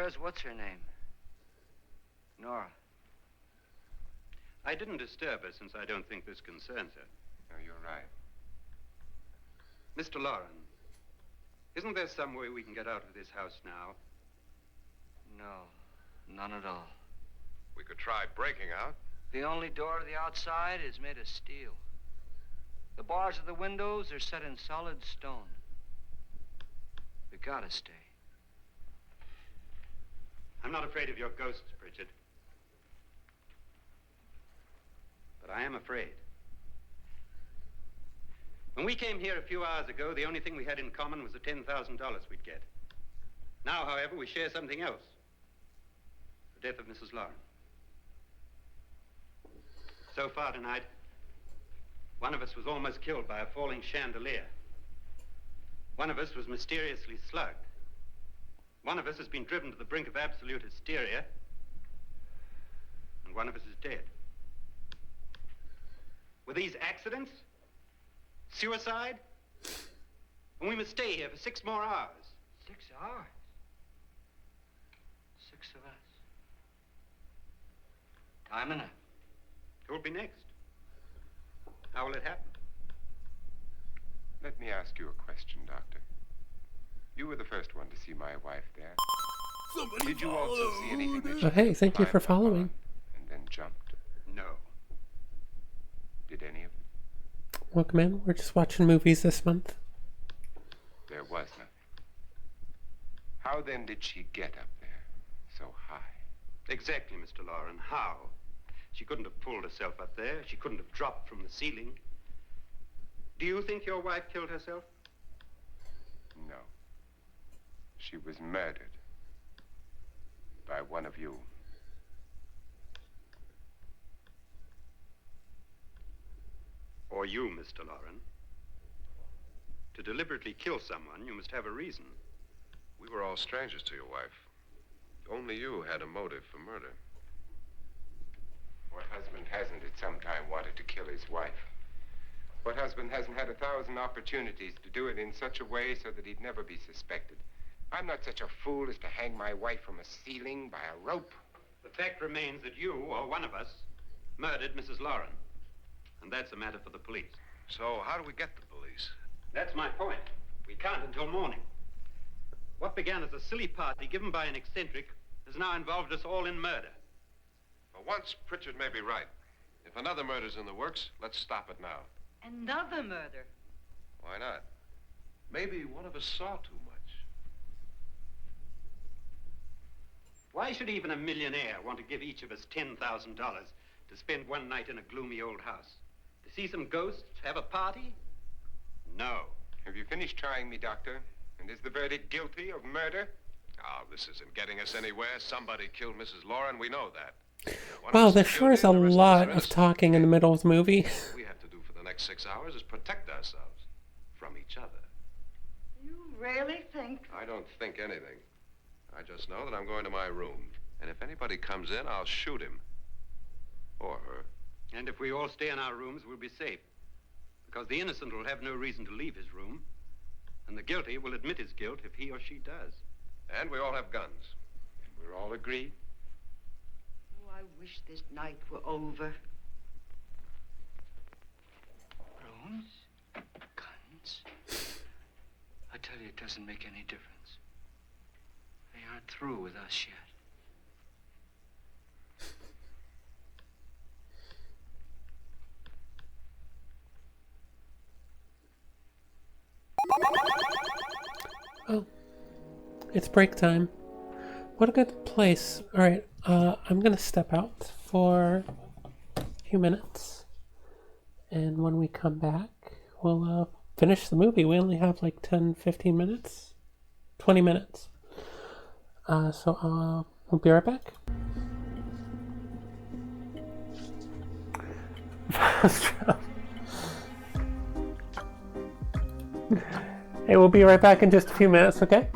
Where's what's-her-name? Nora. I didn't disturb her since I don't think this concerns her. No, you're right. Mr. Lauren, isn't there some way we can get out of this house now? No, none at all. We could try breaking out. The only door to the outside is made of steel. The bars of the windows are set in solid stone. We gotta stay. I'm not afraid of your ghosts, Pritchard. But I am afraid. When we came here a few hours ago, the only thing we had in common was the $10,000 we'd get. Now, however, we share something else. The death of Mrs. Lauren. So far tonight, one of us was almost killed by a falling chandelier. One of us was mysteriously slugged. One of us has been driven to the brink of absolute hysteria. And one of us is dead. Were these accidents? Suicide? And we must stay here for 6 more hours. 6 hours? 6 of us. Time enough. Who'll be next? How will it happen? Let me ask you a question, Doctor. You were the first one to see my wife there. Did you also see anything that she Oh, hey, thank you for climbed upon following. and then jumped? No. Did any of it? Welcome in. We're just watching movies this month. There was nothing. How then did she get up there so high? Exactly, Mr. Lauren. How? She couldn't have pulled herself up there. She couldn't have dropped from the ceiling. Do you think your wife killed herself? No. She was murdered by one of you. Or you, Mr. Lauren. To deliberately kill someone, you must have a reason. We were all strangers to your wife. Only you had a motive for murder. What husband hasn't at some time wanted to kill his wife? What husband hasn't had 1,000 opportunities to do it in such a way so that he'd never be suspected? I'm not such a fool as to hang my wife from a ceiling by a rope. The fact remains that you, or one of us, murdered Mrs. Lauren. And that's a matter for the police. So how do we get the police? That's my point. We can't until morning. What began as a silly party given by an eccentric has now involved us all in murder. For once, Pritchard may be right. If another murder's in the works, let's stop it now. Another murder. Why not? Maybe one of us saw too much. Why should even a millionaire want to give each of us $10,000 to spend one night in a gloomy old house? To see some ghosts, have a party? No. Have you finished trying me, Doctor? And is the verdict guilty of murder? Oh, this isn't getting us anywhere. Somebody killed Mrs. Lauren. We know that. One of Wow, us there is sure is guilty, a the rest lot us are of innocent. talking in the middle of the movie. All we have to do for the next 6 hours is protect ourselves from each other. You really think? I don't think anything. I just know that I'm going to my room. And if anybody comes in, I'll shoot him. Or her. And if we all stay in our rooms, we'll be safe. Because the innocent will have no reason to leave his room. And the guilty will admit his guilt if he or she does. And we all have guns. And we're all agreed? Oh, I wish this night were over. Rooms? Guns? I tell you, it doesn't make any difference. They aren't through with us yet. Oh, it's break time. What a good place. Alright, I'm gonna step out for a few minutes. And when we come back, we'll finish the movie. We only have like 10, 15 minutes? 20 minutes. So we'll be right back. Hey, we'll be right back in just a few minutes, okay?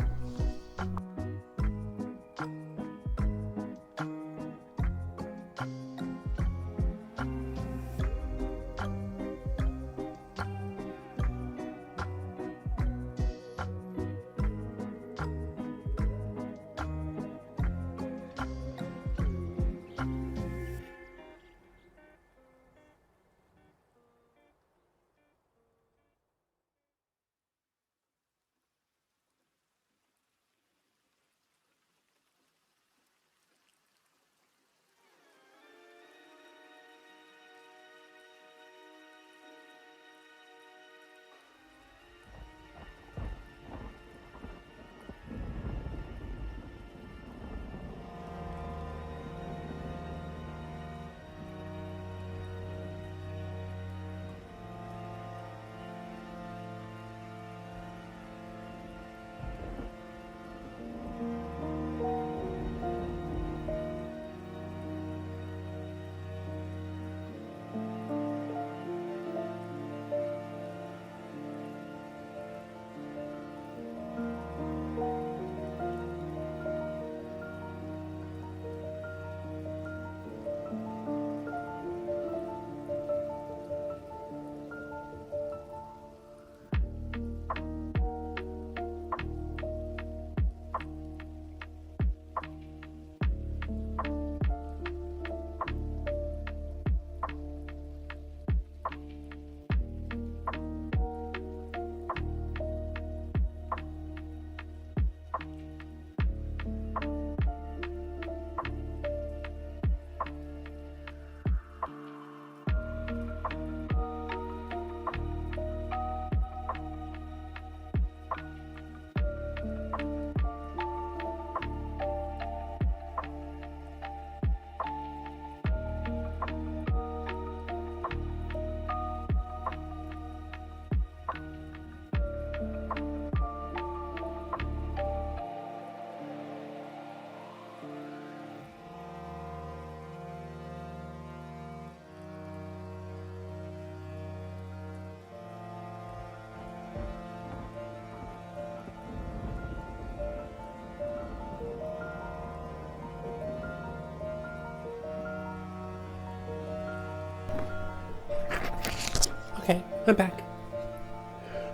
I'm back.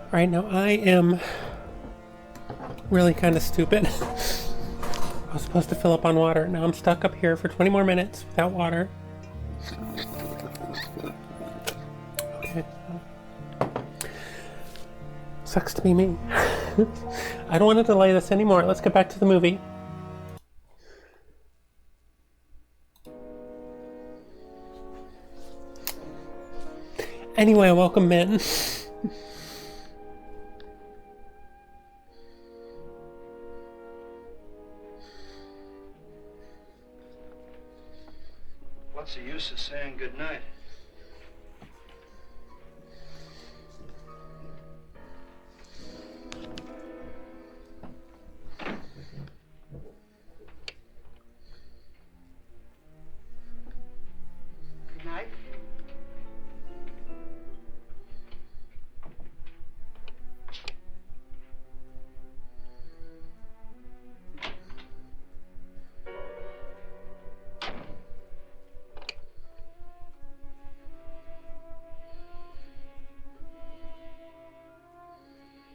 Alright, now I am really kind of stupid. I was supposed to fill up on water. Now I'm stuck up here for 20 more minutes without water. Okay. Sucks to be me. I don't want to delay this anymore. Let's get back to the movie. Anyway, welcome in. What's the use of saying goodnight? Good night.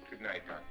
Good night, Doctor.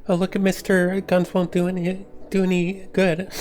Oh, look at Mr. Guns won't do any good.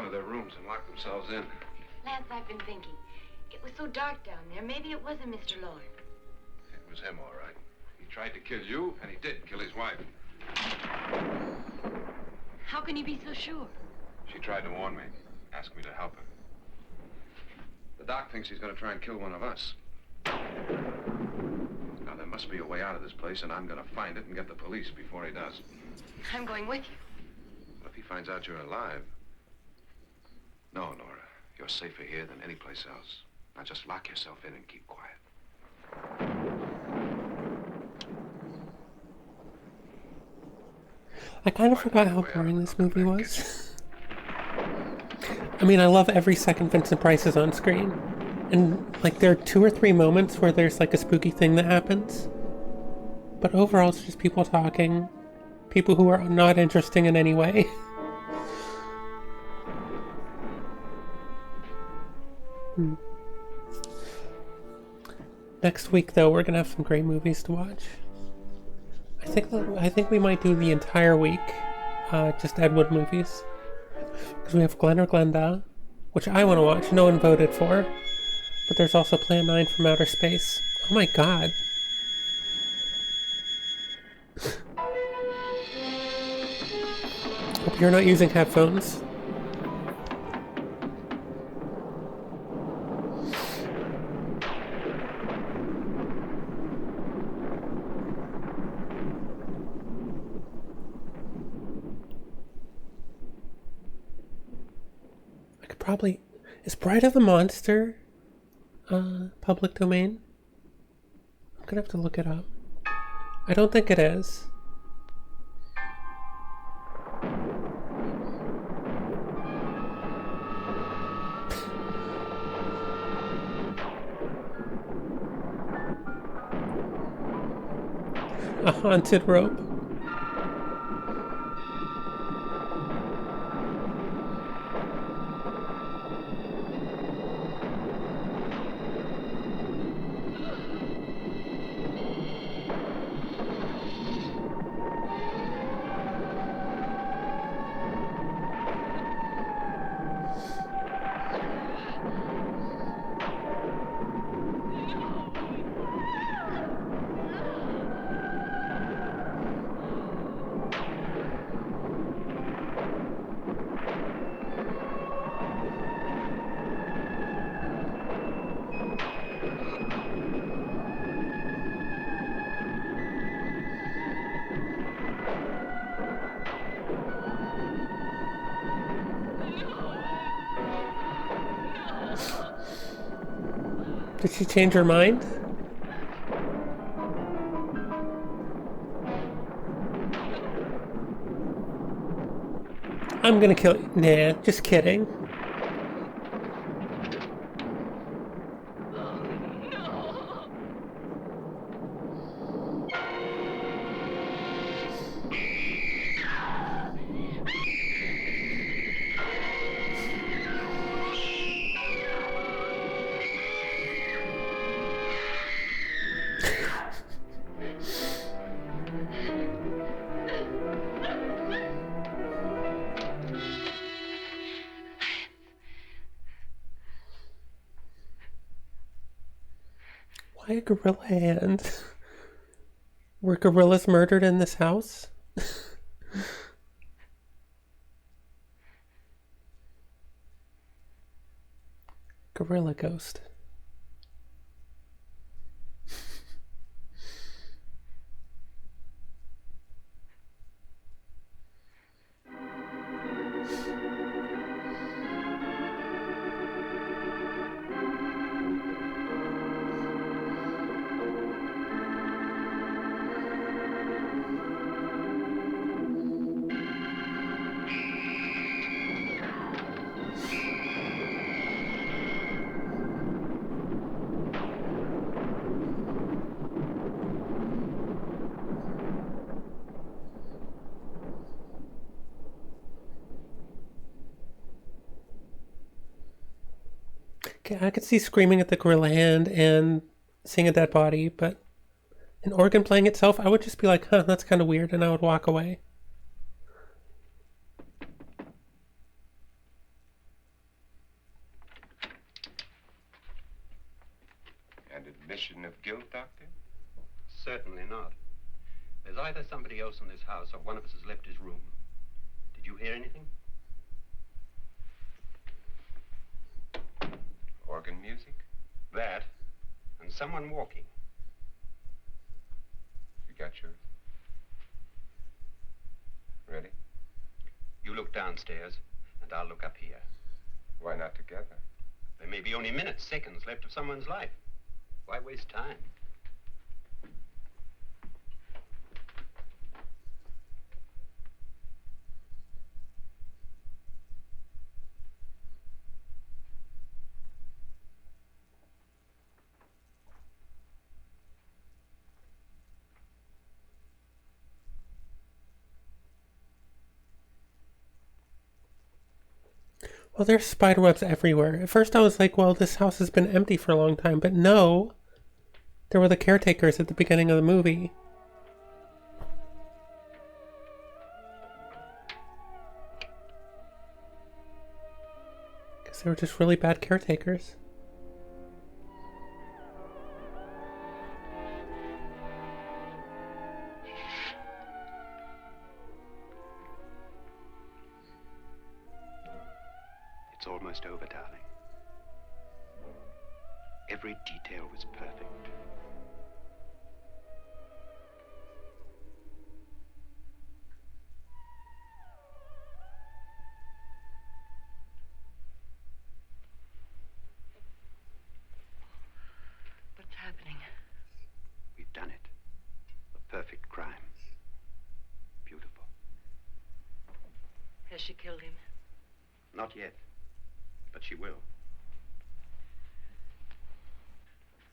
To their rooms and lock themselves in. Lance, I've been thinking. It was so dark down there. Maybe it wasn't Mr. Lorne. It was him, all right. He tried to kill you, and he did kill his wife. How can you be so sure? She tried to warn me, asked me to help her. The doc thinks he's going to try and kill one of us. Now, there must be a way out of this place, and I'm going to find it and get the police before he does. I'm going with you. What if he finds out you're alive? No, Nora. You're safer here than any place else. Now just lock yourself in and keep quiet. I kind of forgot how boring this movie was. I mean, I love every second Vincent Price is on screen. And, like, there are 2 or 3 moments where there's, like, a spooky thing that happens. But overall, it's just people talking. People who are not interesting in any way. Next week, though, we're gonna have some great movies to watch. I think we might do the entire week, just Ed Wood movies. Because we have Glen or Glenda, which I want to watch. No one voted for. But there's also Plan 9 from Outer Space. Oh my god. Hope you're not using headphones. I could probably... Is Bride of the Monster public domain? I'm gonna have to look it up. I don't think it is. A haunted rope. Did she change her mind? I'm gonna kill you. Nah, just kidding. Why a gorilla hand? Were gorillas murdered in this house? Gorilla ghost. Okay, I could see screaming at the gorilla hand and seeing a dead body, but an organ playing itself, I would just be like, huh, that's kind of weird, and I would walk away. An admission of guilt, Doctor? Certainly not. There's either somebody else in this house or one of us has left his room. Did you hear anything? Organ music? That, and someone walking. You got yours? Ready? You look downstairs, and I'll look up here. Why not together? There may be only minutes, seconds left of someone's life. Why waste time? Well, there's spider webs everywhere. At first I was like, well, this house has been empty for a long time, but no. There were the caretakers at the beginning of the movie. Because they were just really bad caretakers. It's almost over, darling. Every detail was perfect. What's happening? We've done it. A perfect crime. Beautiful. Has she killed him? Not yet, but she will.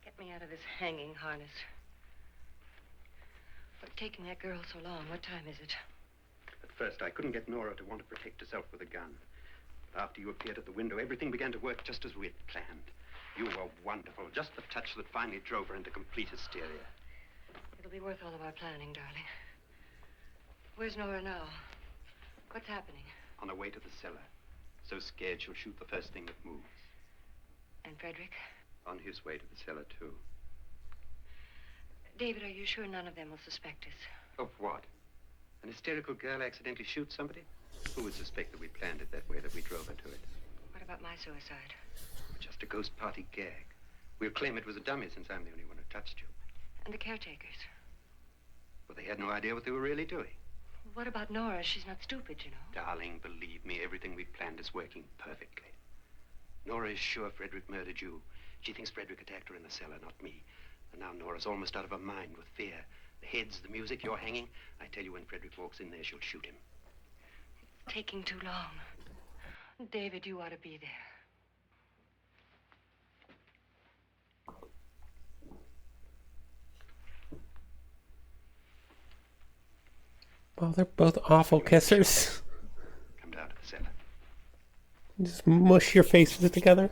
Get me out of this hanging harness. What's taking that girl so long? What time is it? At first, I couldn't get Nora to want to protect herself with a gun. But after you appeared at the window, everything began to work just as we had planned. You were wonderful. Just the touch that finally drove her into complete hysteria. It'll be worth all of our planning, darling. Where's Nora now? What's happening? On her way to the cellar. So scared she'll shoot the first thing that moves. And Frederick? On his way to the cellar, too. David, are you sure none of them will suspect us? Of what? An hysterical girl accidentally shoots somebody? Who would suspect that we planned it that way, that we drove her to it? What about my suicide? Just a ghost party gag. We'll claim it was a dummy since I'm the only one who touched you. And the caretakers? Well, they had no idea what they were really doing. What about Nora? She's not stupid, you know. Darling, believe me, everything we planned is working perfectly. Nora is sure Frederick murdered you. She thinks Frederick attacked her in the cellar, not me. And now Nora's almost out of her mind with fear. The heads, the music, you're hanging. I tell you, when Frederick walks in there, she'll shoot him. It's taking too long. David, you ought to be there. Well, they're both awful kissers. Come down to the cellar. Just mush your faces together.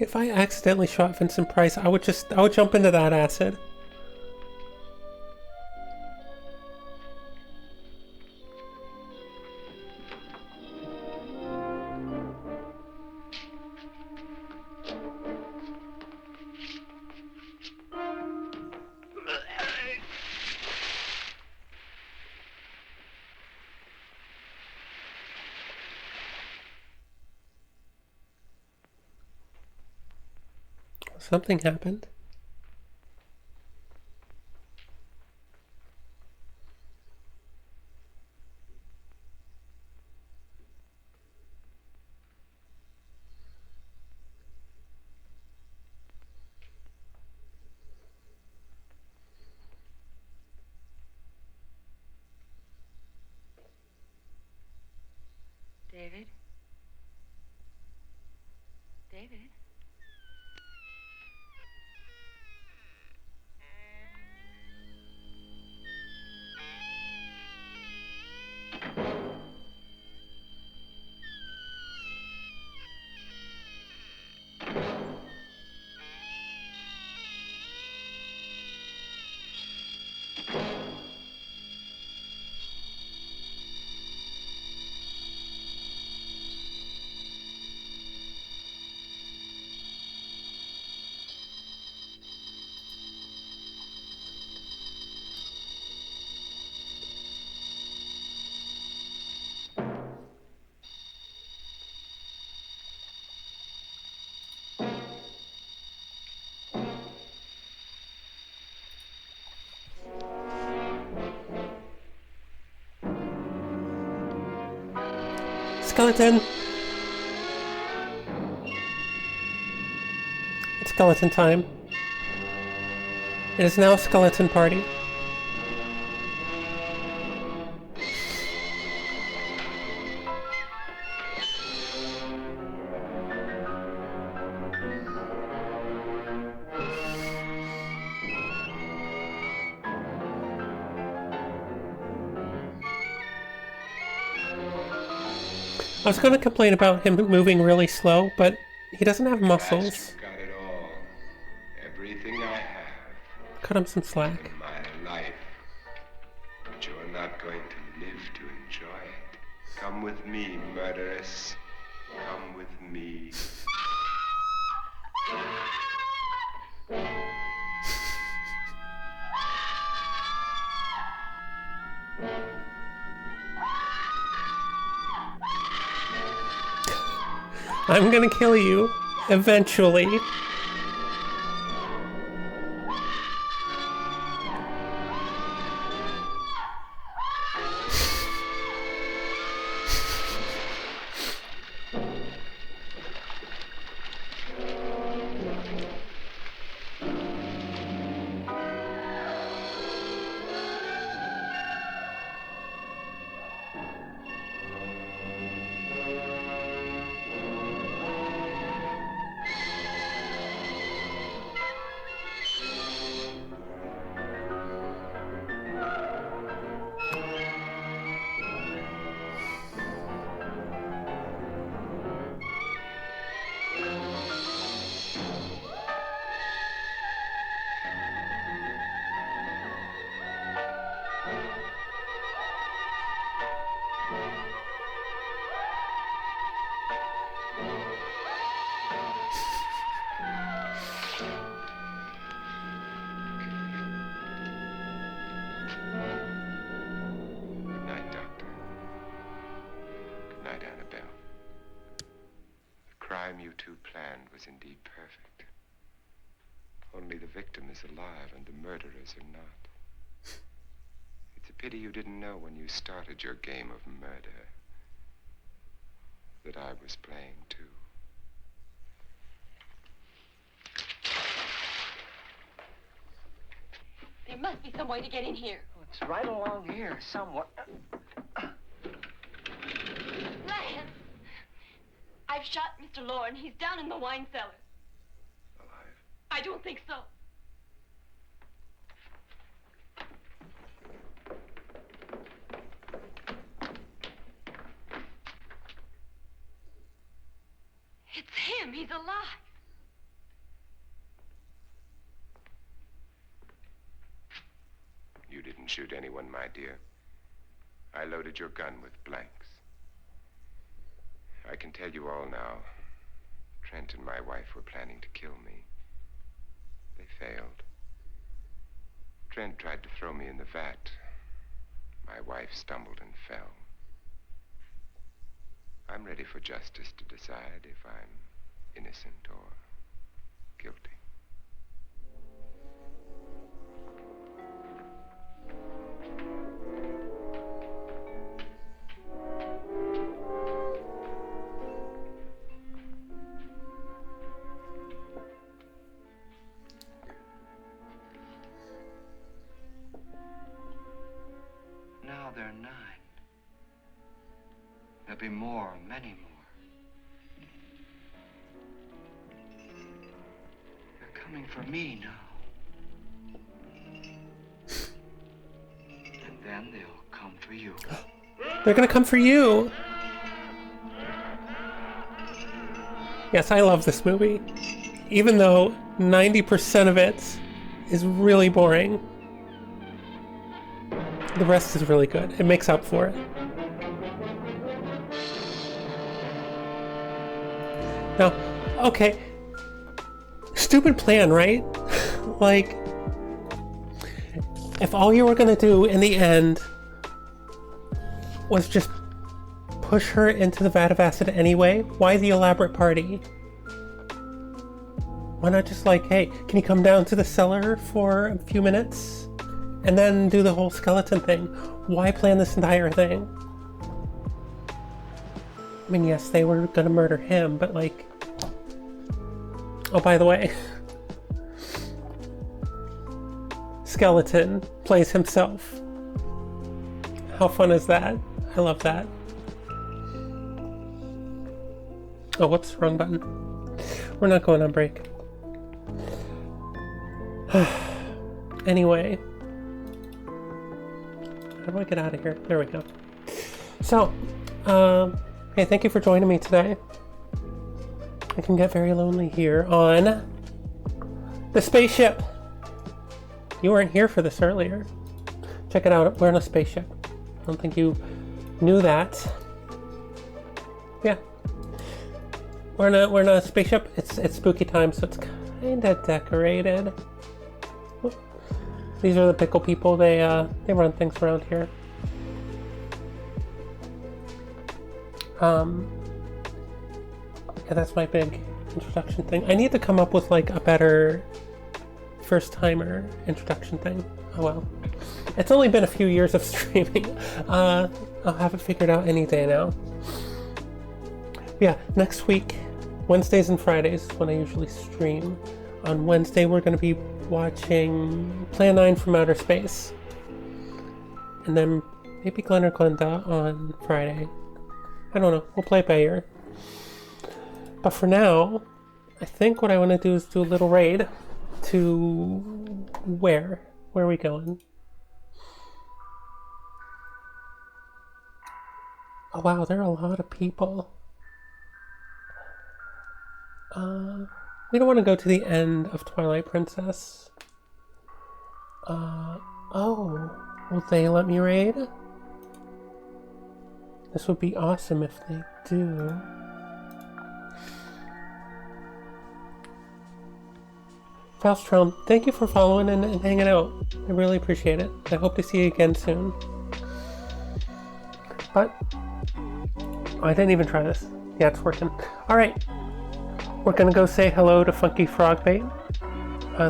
If I accidentally shot Vincent Price, I would jump into that acid. Something happened. skeleton! It's skeleton time. It is now skeleton party. I was going to complain about him moving really slow, but he doesn't have muscles. Got it all. Everything I have Cut him some slack. in my life. But you're not going to live to enjoy it. Come with me, murderess. Come with me. I'm gonna kill you, eventually. Good night, Doctor. Good night, Annabelle. The crime you two planned was indeed perfect. Only the victim is alive and the murderers are not. It's a pity you didn't know when you started your game of murder that I was playing too. There must be some way to get in here. It's right along here, somewhere. Lance! I've shot Mr. Loren. He's down in the wine cellar. Alive? I don't think so. It's him. He's alive. You didn't shoot anyone, my dear. I loaded your gun with blanks. I can tell you all now. Trent and my wife were planning to kill me. They failed. Trent tried to throw me in the vat. My wife stumbled and fell. I'm ready for justice to decide if I'm innocent or guilty. Now there are 9. There'll be more, many more. They're coming for me now. And then they'll come for you. They're gonna come for you! Yes, I love this movie. Even though 90% of it is really boring. The rest is really good. It makes up for it. Now, okay. Stupid plan, right? Like, if all you were gonna do in the end was just push her into the vat of acid anyway, why the elaborate party? Why not just like, hey, can you come down to the cellar for a few minutes? And then do the whole skeleton thing. Why plan this entire thing? I mean, yes, they were gonna murder him, but like... Oh, by the way... Skeleton plays himself. How fun is that? I love that. Oh, whoops, wrong button. We're not going on break. Anyway. How do I get out of here? There we go. So, hey, thank you for joining me today. I can get very lonely here on the spaceship. You weren't here for this earlier. Check it out, we're in a spaceship. I don't think you knew that. Yeah. We're in a spaceship. It's spooky time, so it's kinda decorated. Oop. These are the pickle people. They run things around here. Yeah, that's my big introduction thing. I need to come up with like a better first timer introduction thing. Oh well. It's only been a few years of streaming. I'll have it figured out any day now. Yeah, next week, Wednesdays and Fridays is when I usually stream. On Wednesday, we're going to be watching Plan 9 from Outer Space. And then maybe Glenn or Glenda on Friday. I don't know. We'll play it by ear. But for now, I think what I want to do is do a little raid to where? Where are we going? Oh wow, there are a lot of people. We don't want to go to the end of Twilight Princess. Oh, will they let me raid? This would be awesome if they do. Faustron, thank you for following and hanging out. I really appreciate it. I hope to see you again soon. But, I didn't even try this. Yeah, it's working. Alright. We're gonna go say hello to Funky Frogbait.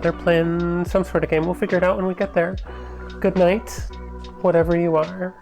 They're playing some sort of game. We'll figure it out when we get there. Good night, whatever you are.